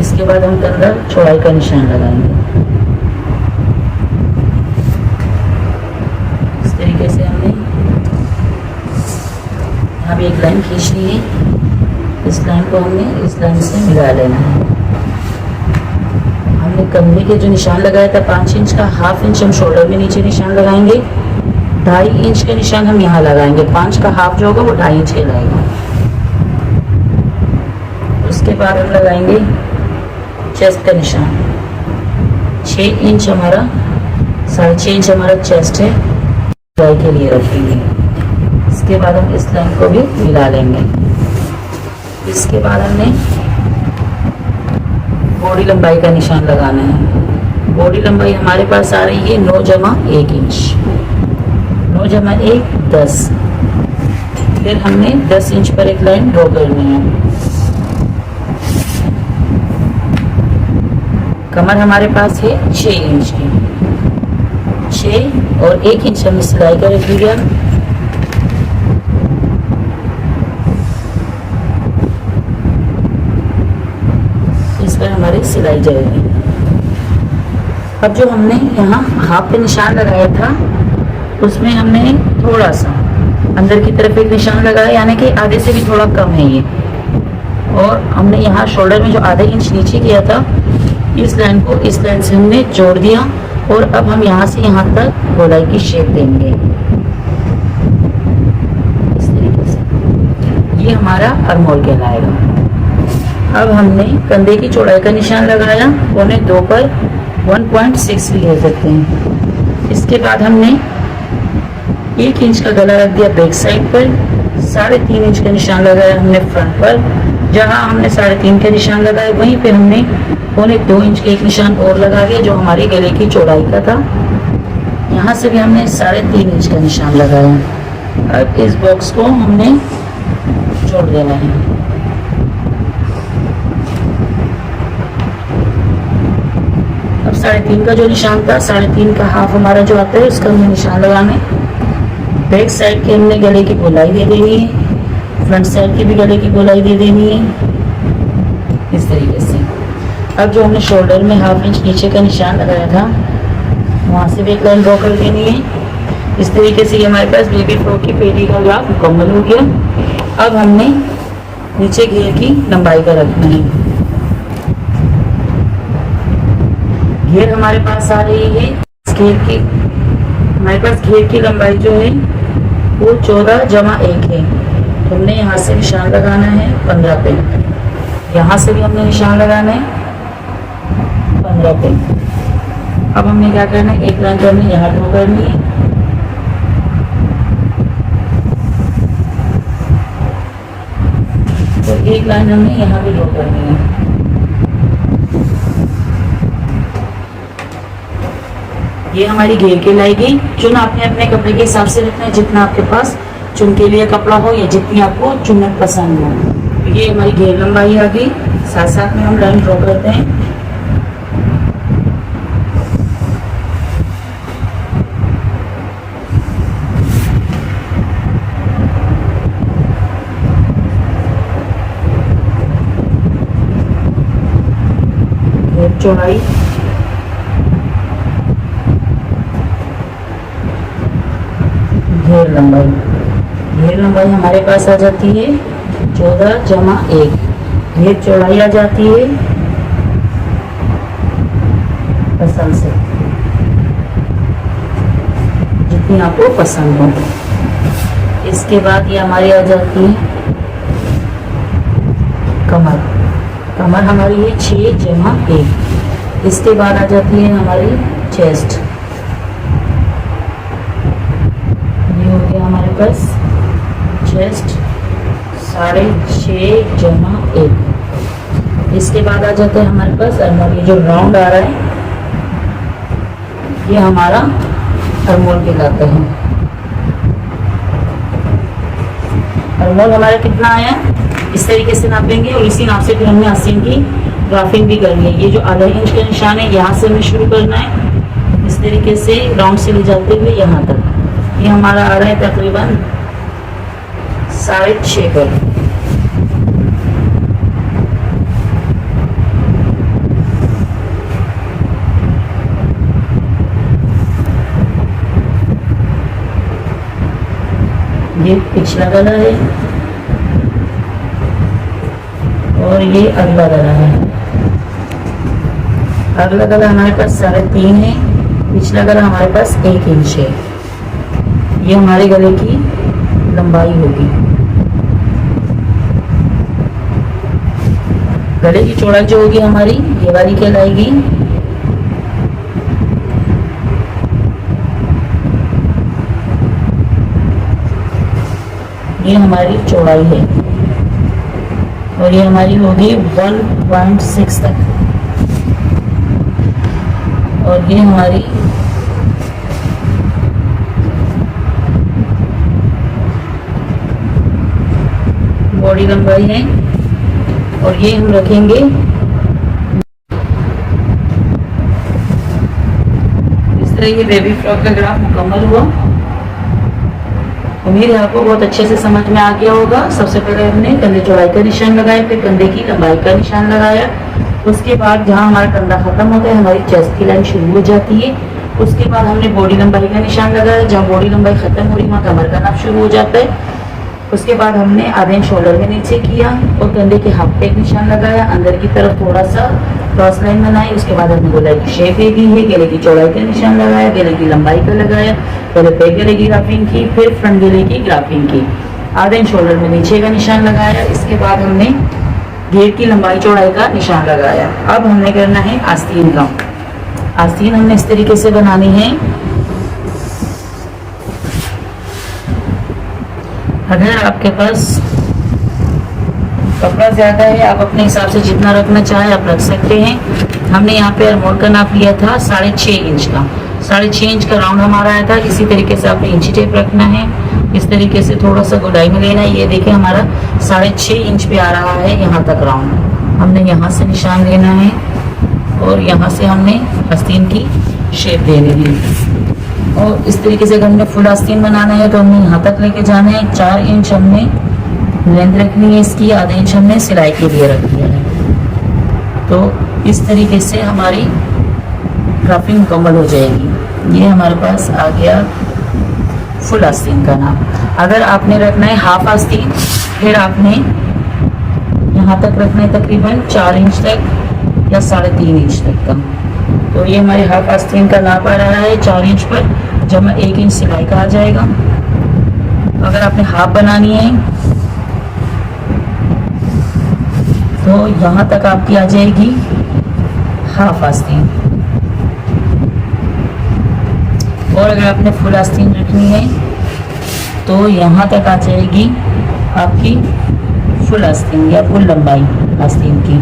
इसके बाद हम कंधा चौड़ाई का निशान लगाएंगे। इस तरीके से हमने यहाँ भी एक लाइन खींच ली है। इस लाइन को हमने इस लाइन से मिला लेना है। हमने कंधे के जो निशान लगाया था 5 इंच का, हाफ इंच हम शोल्डर में नीचे निशान लगाएंगे। 2.5 इंच का निशान हम यहाँ लगाएंगे। 5 का हाफ जो होगा वो 2.5 इंच कहलाएगा। उसके बाद हम लगाएंगे चेस्ट का निशान। 6 इंच हमारा 6.5 इंच हमारा चेस्ट है, सिलाई के लिए रखेंगे। इसके बाद हम इस लाइन को भी मिला लेंगे। इसके बाद हमने बॉडी लंबाई का निशान लगाना है। बॉडी लंबाई हमारे पास आ रही है 9 जमा 1 इंच। 9 जमा 1 10। फिर हमने 10 इंच पर एक लाइन ड्रॉ करनी है। कमर हमारे पास है 6 इंच की। 6 और 1 इंच हमने सिलाई का रख दिया। इस पर हमारी सिलाई जाएगी। अब जो हमने यहाँ हाफ पे निशान लगाया था उसमें हमने थोड़ा सा अंदर की तरफ एक निशान लगाया, यानी कि आधे से भी थोड़ा कम है ये। और हमने यहाँ शोल्डर में जो आधे इंच नीचे किया था इस लाइन को इस लाइन से हमने जोड़ दिया। और अब हम यहाँ से यहाँ तक गोलाई की शेप देंगे इस तरीके से। ये हमारा आर्महोल कहलाएगा। अब हमने कंधे की चौड़ाई का निशान लगाया, 1.25 पर 1.6 भी ले सकते हैं। इसके बाद हमने 1 इंच का गला रख दिया बैक साइड पर। 3.5 इंच का निशान लगाया हमने फ्रंट पर। जहां हमने 3.5 का निशान लगाया वहीं पे हमने 2.25 इंच का एक निशान और लगा दिया जो हमारे गले की चौड़ाई का था। यहाँ से भी हमने 3.5 इंच का निशान लगाया। अब इस बॉक्स को हमने जोड़ देना है। अब 3.5 का जो निशान था 3.5 का हाफ हमारा जो आता है उसका हमने निशान लगाना है। बैक साइड की हमने गले की गोलाई दे देनी है, फ्रंट साइड की भी गले की गोलाई दे देनी है इस तरीके से। अब जो हमने शोल्डर में हाफ इंच नीचे का निशान लगाया था वहाँ से भी एक लाइन ड्रॉ कर देनी है इस तरीके से। ये हमारे पास बेबी फ्रॉक की पेटी का ग्राफ मुकम्मल हो गया। अब हमने नीचे घेर की लंबाई का रखना है। घेर हमारे पास आ रही है घेर की हमारे पास घेर की लंबाई जो है वो 14 जमा 1 है। तो हमने यहाँ से निशान लगाना है 15 पे। यहाँ से भी हमने निशान लगाना है 15 पे। अब हमने क्या करना है, एक लाइन तो हमने यहाँ ड्रॉ करनी है। तो एक लाइन हमने यहाँ भी ड्रॉ करनी है। ये हमारी घेर के लाएगी। चुन आपने अपने कपड़े के हिसाब से रखना है, जितना आपके पास चुन के लिए कपड़ा हो या जितनी आपको चुन्नट पसंद हो। ये हमारी घेर लंबाई आ गई। साथ साथ में हम लाइन ड्रॉ करते हैं। घेर चौड़ाई, घेर लंबाई। घेर लंबाई हमारे पास आ जाती है 14 जमा 1। घेर चौड़ाई आ जाती है पसंद से, जितनी आपको पसंद हो। इसके बाद ये हमारी आ जाती है कमर। कमर हमारी है 6 जमा 1। इसके बाद आ जाती है हमारी चेस्ट। ये हो गया हमारे पास चेस्ट 6.5 जमा 1। इसके बाद आ जाता है हमारे पास अरमोल। ये जो राउंड आ रहा है ये हमारा अरमोल कहलाता है। अरमोल हमारा कितना आया इस तरीके से नापेंगे और इसी नाप से फिर हमने आस्तीन की ग्राफिंग भी करनी है। ये जो आधा इंच का निशान है यहाँ से हमें शुरू करना है, इस तरीके से राउंड से ले जाते हुए यहाँ तक। ये हमारा आ रहा है तकरीबन 6.5 पर। ये पिछला गला है और ये अगला गला है। अगला गला हमारे पास 3.5 है, पिछला गला हमारे पास 1 इंच है। ये हमारे गले की लंबाई होगी। गले की चौड़ाई जो होगी हमारी ये वाली कहलाएगी। ये हमारी चौड़ाई है और ये हमारी होगी 1.6 तक। और ये हमारी बॉडी लंबाई है और ये हम रखेंगे। इस तरह ये बेबी फ्रॉक का ग्राफ मुकम्मल हुआ। उम्मीद है आपको बहुत अच्छे से समझ में आ गया होगा। सबसे पहले हमने कंधे चौड़ाई का निशान लगाया, फिर कंधे की लंबाई का निशान लगाया। उसके बाद जहाँ हमारा कंधा खत्म होता है हमारी चेस्ट की लाइन शुरू हो जाती है। उसके बाद हमने बॉडी लंबाई का निशान लगाया, जहाँ बॉडी लंबाई खत्म हो रही वहाँ कमर का नाप शुरू हो जाता है। उसके बाद हमने आधे शोल्डर के नीचे किया और कंधे के हाथ पे एक निशान लगाया, अंदर की तरफ थोड़ा सा क्रॉस लाइन बनाई। उसके बाद हमने गोलाई की शेप दे दी है। गले की चौड़ाई का निशान लगाया, गले की लंबाई का लगाया, पहले बैक गले की ग्राफिंग की, फिर फ्रंट गले की ग्राफिंग की। आधे शोल्डर में नीचे का निशान लगाया। इसके बाद हमने घेर की लंबाई चौड़ाई का निशान लगाया। अब हमने करना है आस्तीन का। आस्तीन हमने इस तरीके से बनानी है। अगर आपके पास कपड़ा ज्यादा है आप अपने हिसाब से जितना रखना चाहे आप रख सकते हैं। हमने यहाँ पे अरमोल का नाप लिया था 6.5 इंच का। 6.5 इंच का राउंड हमारा आया था। इसी तरीके से आपने इंची टेप रखना है। इस तरीके से थोड़ा सा गोलाई में लेना है। ये देखिए हमारा 6.5 इंच पे आ रहा है यहाँ तक राउंड। हमने यहाँ से निशान लेना है और यहाँ से हमने आस्तीन की शेप देनी है। और इस तरीके से अगर हमने फुल आस्तीन बनाना है तो हमने यहाँ तक लेके जाना है। 4 इंच हमने लेंथ रखनी है इसकी, आधे इंच हमने सिलाई के लिए रख दिया है। तो इस तरीके से हमारी ग्राफिंग मुकम्मल हो जाएगी। ये हमारे पास आ गया फुल आस्तीन का नाम। अगर आपने रखना है हाफ आस्तीन, फिर आपने यहाँ तक रखना है तकरीबन 4 इंच तक या 3.5 इंच तक का। तो ये हमारे हाफ आस्तीन का नाप आ रहा है 4 इंच पर, जब 1 इंच सिलाई का आ जाएगा। अगर आपने हाफ बनानी है तो यहाँ तक आपकी आ जाएगी हाफ आस्तीन। और अगर आपने फुल आस्तीन रखनी है तो यहाँ तक आ जाएगी आपकी फुल आस्तीन या फुल लंबाई आस्तीन की।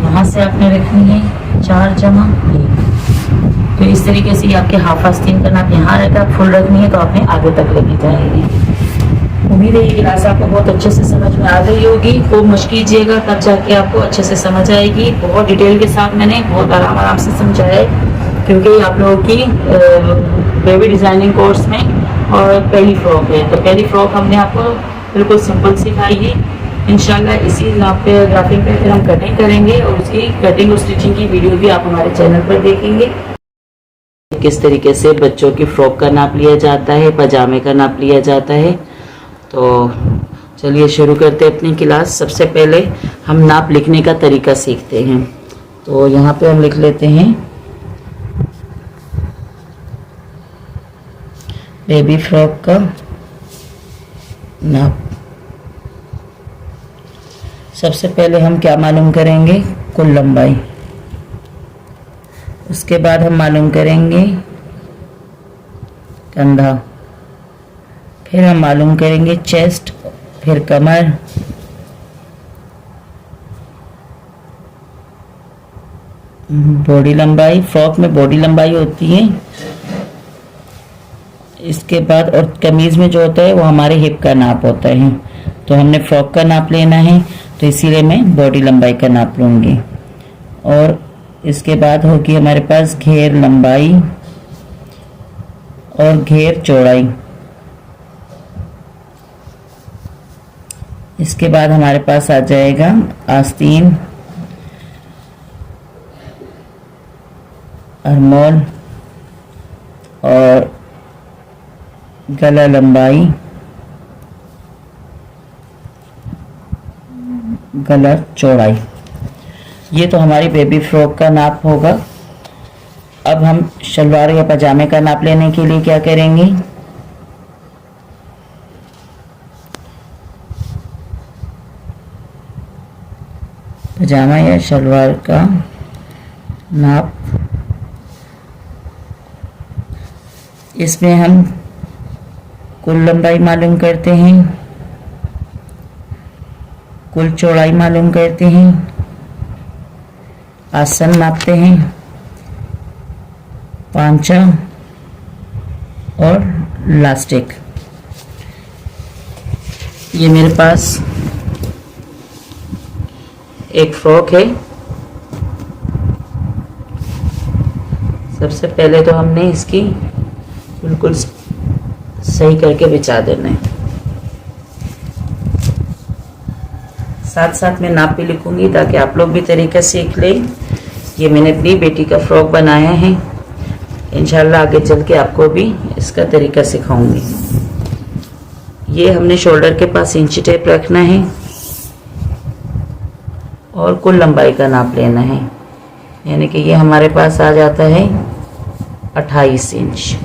यहाँ से आपने रखनी है 4 जमा 1। तो इस तरीके से आपके हाफ आस्तीन का नाप यहाँ रहता है। फुल रखनी है तो आपने आगे तक लेके जाएगी। उम्मीद है ये क्लास आपको बहुत अच्छे से समझ में आ गई होगी। खूब मशक कीजिएगा तब जाके आपको अच्छे से समझ आएगी। बहुत डिटेल के साथ मैंने बहुत आराम से समझाया है, क्योंकि आप लोगों की बेबी डिजाइनिंग कोर्स में और पहली फ्रॉक है। तो पहली फ्रॉक हमने आपको बिल्कुल सिंपल सिखाई है। इंशाल्लाह इसी ग्राफिक पे फिर हम कटिंग करेंगे और उसकी कटिंग और स्टिचिंग की वीडियो भी आप हमारे चैनल पर देखेंगे। किस तरीके से बच्चों की फ्रॉक का नाप लिया जाता है, पजामे का नाप लिया जाता है। तो चलिए शुरू करते हैं अपनी क्लास। सबसे पहले हम नाप लिखने का तरीका सीखते हैं। तो यहाँ पे हम लिख लेते हैं बेबी फ्रॉक का नाप। सबसे पहले हम क्या मालूम करेंगे, कुल लंबाई। उसके बाद हम मालूम करेंगे कंधा, फिर हम मालूम करेंगे चेस्ट, फिर कमर, बॉडी लंबाई। फ्रॉक में बॉडी लंबाई होती है। इसके बाद और कमीज में जो होता है वो हमारे हिप का नाप होता है। तो हमने फ्रॉक का नाप लेना है, तो इसीलिए मैं बॉडी लंबाई का नाप लूँगी। और इसके बाद होगी हमारे पास घेर लंबाई और घेर चौड़ाई। इसके बाद हमारे पास आ जाएगा आस्तीन, अरमोल और गला लंबाई, गला चौड़ाई। ये तो हमारी बेबी फ्रॉक का नाप होगा। अब हम शलवार या पजामे का नाप लेने के लिए क्या करेंगे, पजामा या शलवार का नाप। इसमें हम कुल लंबाई मालूम करते हैं, कुल चौड़ाई मालूम करते हैं, आसन नापते हैं, पांचा और लास्टिक। ये मेरे पास एक फ्रॉक है। सबसे पहले तो हमने इसकी बिल्कुल सही करके बिछा देना है। साथ साथ में नाप भी लिखूंगी ताकि आप लोग भी तरीका सीख लें। ये मैंने अपनी बेटी का फ्रॉक बनाया है। इंशाल्लाह आगे चल के आपको भी इसका तरीका सिखाऊंगी। ये हमने शोल्डर के पास इंची टेप रखना है और कुल लंबाई का नाप लेना है। यानी कि ये हमारे पास आ जाता है 28 इंच।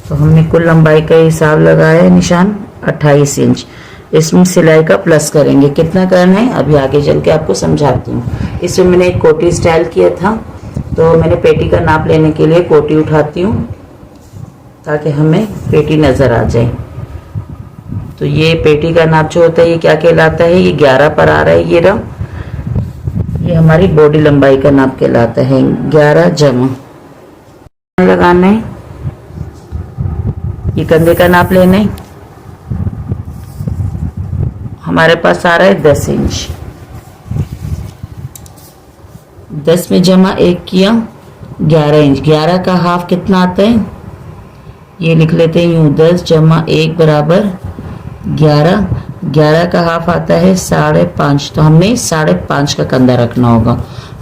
तो हमने कुल लंबाई का हिसाब लगाया है, निशान 28 इंच। इसमें सिलाई का प्लस करेंगे। कितना करना है अभी आगे चल के आपको समझाती हूँ। इसमें मैंने एक कोटी स्टाइल किया था, तो मैंने पेटी का नाप लेने के लिए कोटी उठाती हूँ ताकि हमें पेटी नज़र आ जाए। तो ये पेटी का नाप जो होता है ये क्या कहलाता है, ये 11 पर आ रहा है। ये रहा, ये हमारी बॉडी लंबाई का नाप कहलाता है। 11 जमा लगाना है। ये कंधे का नाप लेना है। हमारे पास आ रहा है 10 इंच। 10 में जमा 1 किया 11 इंच। 11 का हाफ कितना आता है, ये लिख लेते हैं यूं, 10 जमा 1 बराबर 11। 11 का हाफ आता है 5.5। तो हमने 5.5 का कंधा रखना होगा।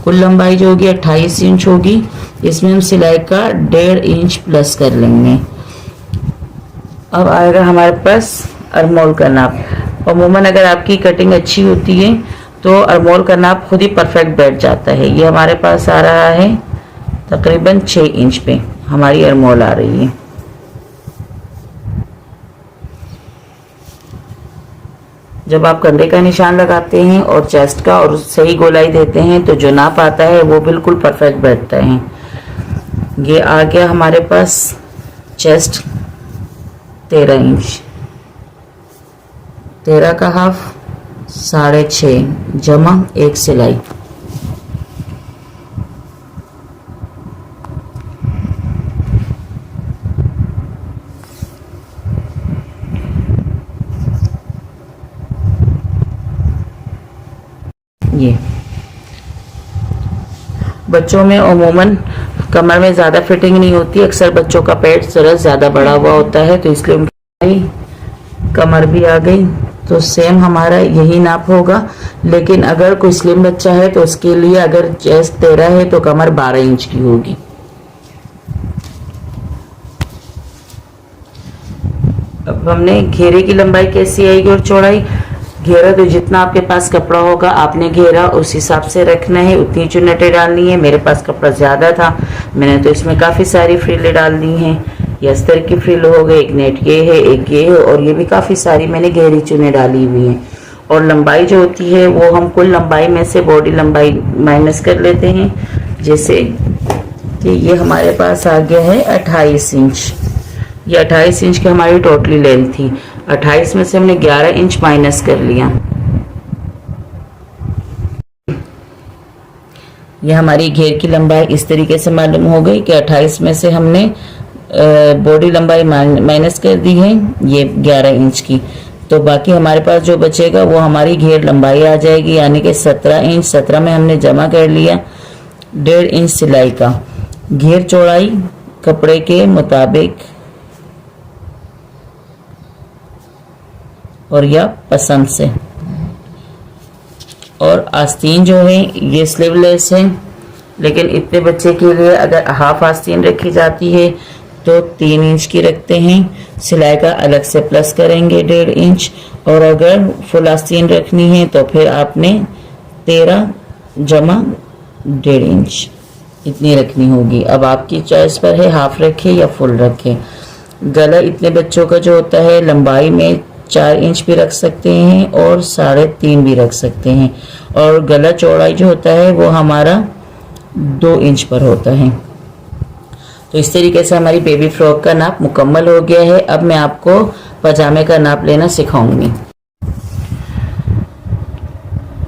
कुल लंबाई जो होगी 28 इंच होगी। इसमें हम सिलाई का 1.5 इंच प्लस कर लेंगे। अब आएगा हमारे पास अरमोल का नाप। अमूमन अगर आपकी कटिंग अच्छी होती है तो अरमोल का नाप खुद ही परफेक्ट बैठ जाता है। ये हमारे पास आ रहा है तकरीबन 6 इंच पे हमारी अरमोल आ रही है। जब आप कंधे का निशान लगाते हैं और चेस्ट का और सही गोलाई देते हैं तो जो नाप आता है वो बिल्कुल परफेक्ट बैठता है। ये आ गया हमारे पास चेस्ट 13 इंच, 13 का हाफ 6.5 जमा 1 सिलाई। ये बच्चों में अमूमन कमर में ज़्यादा फिटिंग नहीं होती, अक्सर बच्चों का पेट जरा ज़्यादा बड़ा हुआ होता है, तो इसलिए उनकी कमर भी आ गई। तो सेम हमारा यही नाप होगा, लेकिन अगर कोई स्लिम बच्चा है तो उसके लिए अगर चेस्ट 13 है तो कमर 12 इंच की होगी। अब हमने घेरे की लंबाई कैसी आएगी और चौड़ाई, घेरा तो जितना आपके पास कपड़ा होगा आपने घेरा उस हिसाब से रखना है, उतनी चुन्नटें डालनी है। मेरे पास कपड़ा ज़्यादा था, मैंने तो इसमें काफ़ी सारी फ्रिलें डाल दी हैं। ये अस्तर की फ्रिल हो गई, एक नेट ये है, एक ये है, और ये भी काफ़ी सारी मैंने गहरी चुन्नें डाली हुई हैं। और लंबाई जो होती है वो हम कुल लंबाई में से बॉडी लंबाई माइनस कर लेते हैं। जैसे कि ये हमारे पास आ गया है 28 इंच, ये 28 इंच की हमारी टोटली लेंथ थी। 28 में से हमने 11 इंच माइनस कर लिया। ये हमारी घेर की लंबाई इस तरीके से मालूम हो गई कि 28 में से हमने बॉडी लंबाई माइनस कर दी है ये 11 इंच की, तो बाकी हमारे पास जो बचेगा वो हमारी घेर लंबाई आ जाएगी, यानी कि 17 इंच। 17 में हमने जमा कर लिया 1.5 इंच सिलाई का। घेर चौड़ाई कपड़े के मुताबिक और या पसंद से। और आस्तीन जो है ये स्लीवलेस है, लेकिन इतने बच्चे के लिए अगर हाफ आस्तीन रखी जाती है तो 3 इंच की रखते हैं। सिलाई का अलग से प्लस करेंगे 1.5 इंच, और अगर फुल आस्तीन रखनी है तो फिर आपने 13 जमा 1.5 इंच इतनी रखनी होगी। अब आपकी चॉइस पर है, हाफ रखें या फुल रखें। गला इतने बच्चों का जो होता है लंबाई में 4 इंच भी रख सकते हैं और 3.5 भी रख सकते हैं, और गला चौड़ाई जो होता है वो हमारा 2 इंच पर होता है। तो इस तरीके से हमारी बेबी फ्रॉक का नाप मुकम्मल हो गया है। अब मैं आपको पजामे का नाप लेना सिखाऊंगी।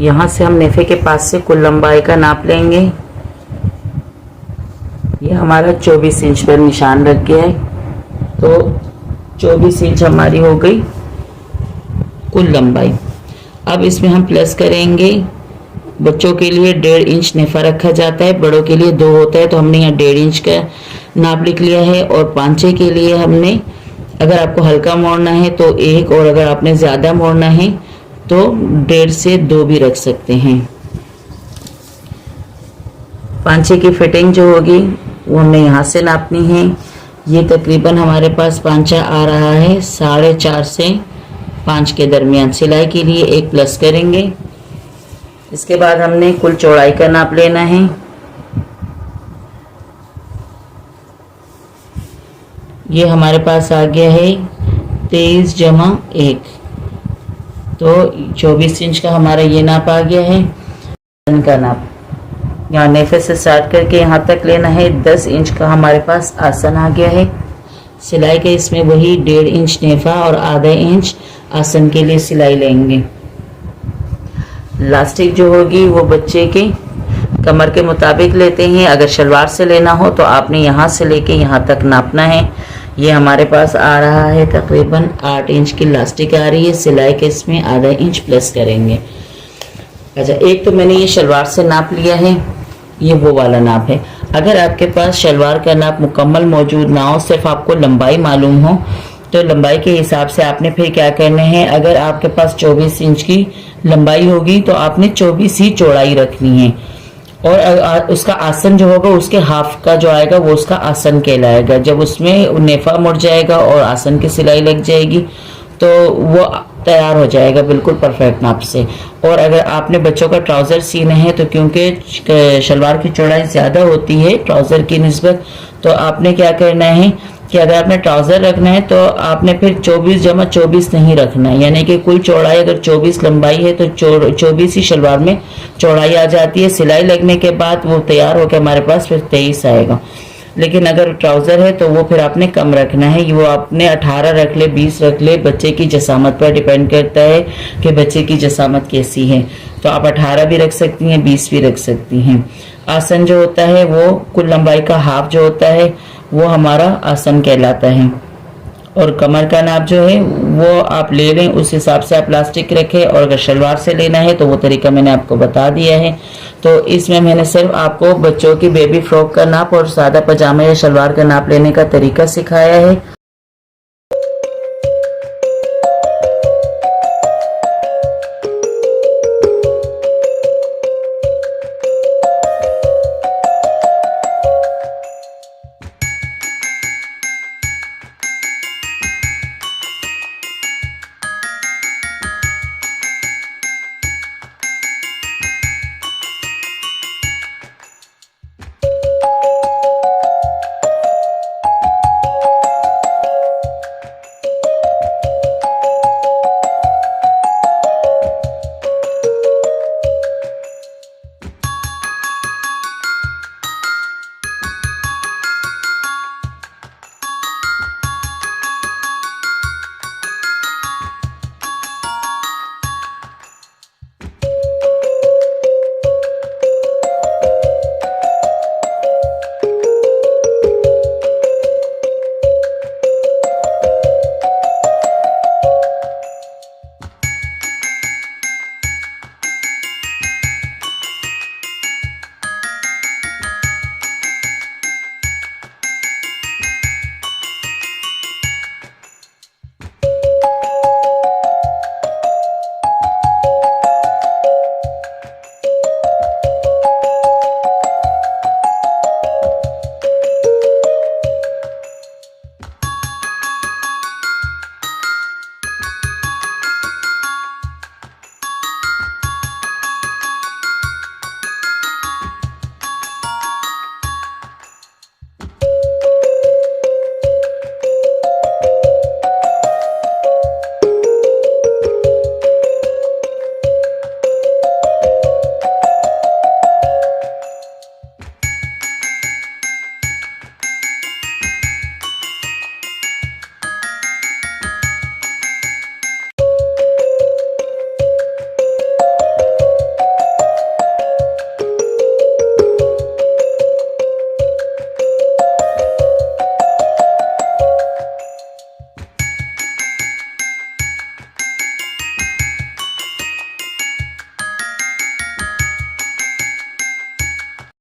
यहाँ से हम नेफे के पास से कुल लंबाई का नाप लेंगे। ये हमारा 24 इंच पर निशान रख गया है, तो 24 इंच हमारी हो गई कुल लंबाई। अब इसमें हम प्लस करेंगे, बच्चों के लिए 1.5 इंच नेफा रखा जाता है, बड़ों के लिए 2 होता है, तो हमने यहाँ 1.5 इंच का नाप लिख लिया है। और पांचे के लिए हमने, अगर आपको हल्का मोड़ना है तो 1, और अगर आपने ज़्यादा मोड़ना है तो 1.5 से 2 भी रख सकते हैं। पांचे की फिटिंग जो होगी वो हमने यहाँ से नापनी है। ये तकरीबन हमारे पास पांचा आ रहा है 4.5 से 5 के दरमियान। सिलाई के लिए 1 प्लस करेंगे। इसके बाद हमने कुल चौड़ाई का नाप लेना है। ये हमारे पास आ गया है 23 जमा 1, तो 24 इंच का हमारा ये नाप आ गया है। का नाप यहाँ नेफे से स्टार्ट करके यहाँ तक लेना है। 10 इंच का हमारे पास आसन आ गया है। सिलाई के इसमें वही 1.5 इंच नेफा और आधा इंच आसन के लिए सिलाई लेंगे। लास्टिक जो होगी वो बच्चे के कमर के मुताबिक लेते हैं। अगर शलवार से लेना हो तो आपने यहाँ से लेके यहाँ तक नापना है। ये हमारे पास आ रहा है तकरीबन 8 इंच की लास्टिक आ रही है। सिलाई के इसमें आधा इंच प्लस करेंगे। अच्छा, एक तो मैंने ये शलवार से नाप लिया है, ये वो वाला नाप है। अगर आपके पास शलवार का नाप मुकम्मल मौजूद ना हो, सिर्फ आपको लंबाई मालूम हो, तो लंबाई के हिसाब से आपने फिर क्या करना है। अगर आपके पास 24 इंच की लंबाई होगी तो आपने 24 ही चौड़ाई रखनी है, और उसका आसन जो होगा उसके हाफ का जो आएगा वो उसका आसन कहलाएगा। जब उसमें नेफा मुड़ जाएगा और आसन की सिलाई लग जाएगी तो वो तैयार हो जाएगा बिल्कुल परफेक्ट नाप से। और अगर आपने बच्चों का ट्राउज़र सीना है तो क्योंकि शलवार की चौड़ाई ज़्यादा होती है ट्राउज़र की निस्बत, तो आपने क्या करना है कि अगर आपने ट्राउज़र रखना है तो आपने फिर 24 जमा 24 नहीं रखना है, यानी कि कुल चौड़ाई अगर 24 लंबाई है तो 24 ही शलवार में चौड़ाई आ जाती है। सिलाई लगने के बाद वो तैयार होकर हमारे पास फिर 23 आएगा। लेकिन अगर ट्राउजर है तो वो फिर आपने कम रखना है, वो आपने 18 रख ले, 20 रख ले, बच्चे की जसामत पर डिपेंड करता है कि बच्चे की जसामत कैसी है। तो आप 18 भी रख सकती हैं, 20 भी रख सकती हैं। आसन जो होता है वो कुल लंबाई का हाफ जो होता है वो हमारा आसन कहलाता है। और कमर का नाप जो है वो आप ले लें, उस हिसाब से आप प्लास्टिक रखें, और अगर शलवार से लेना है तो वो तरीका मैंने आपको बता दिया है। तो इसमें मैंने सिर्फ आपको बच्चों की बेबी फ्रॉक का नाप और सादा पजामा या शलवार का नाप लेने का तरीका सिखाया है।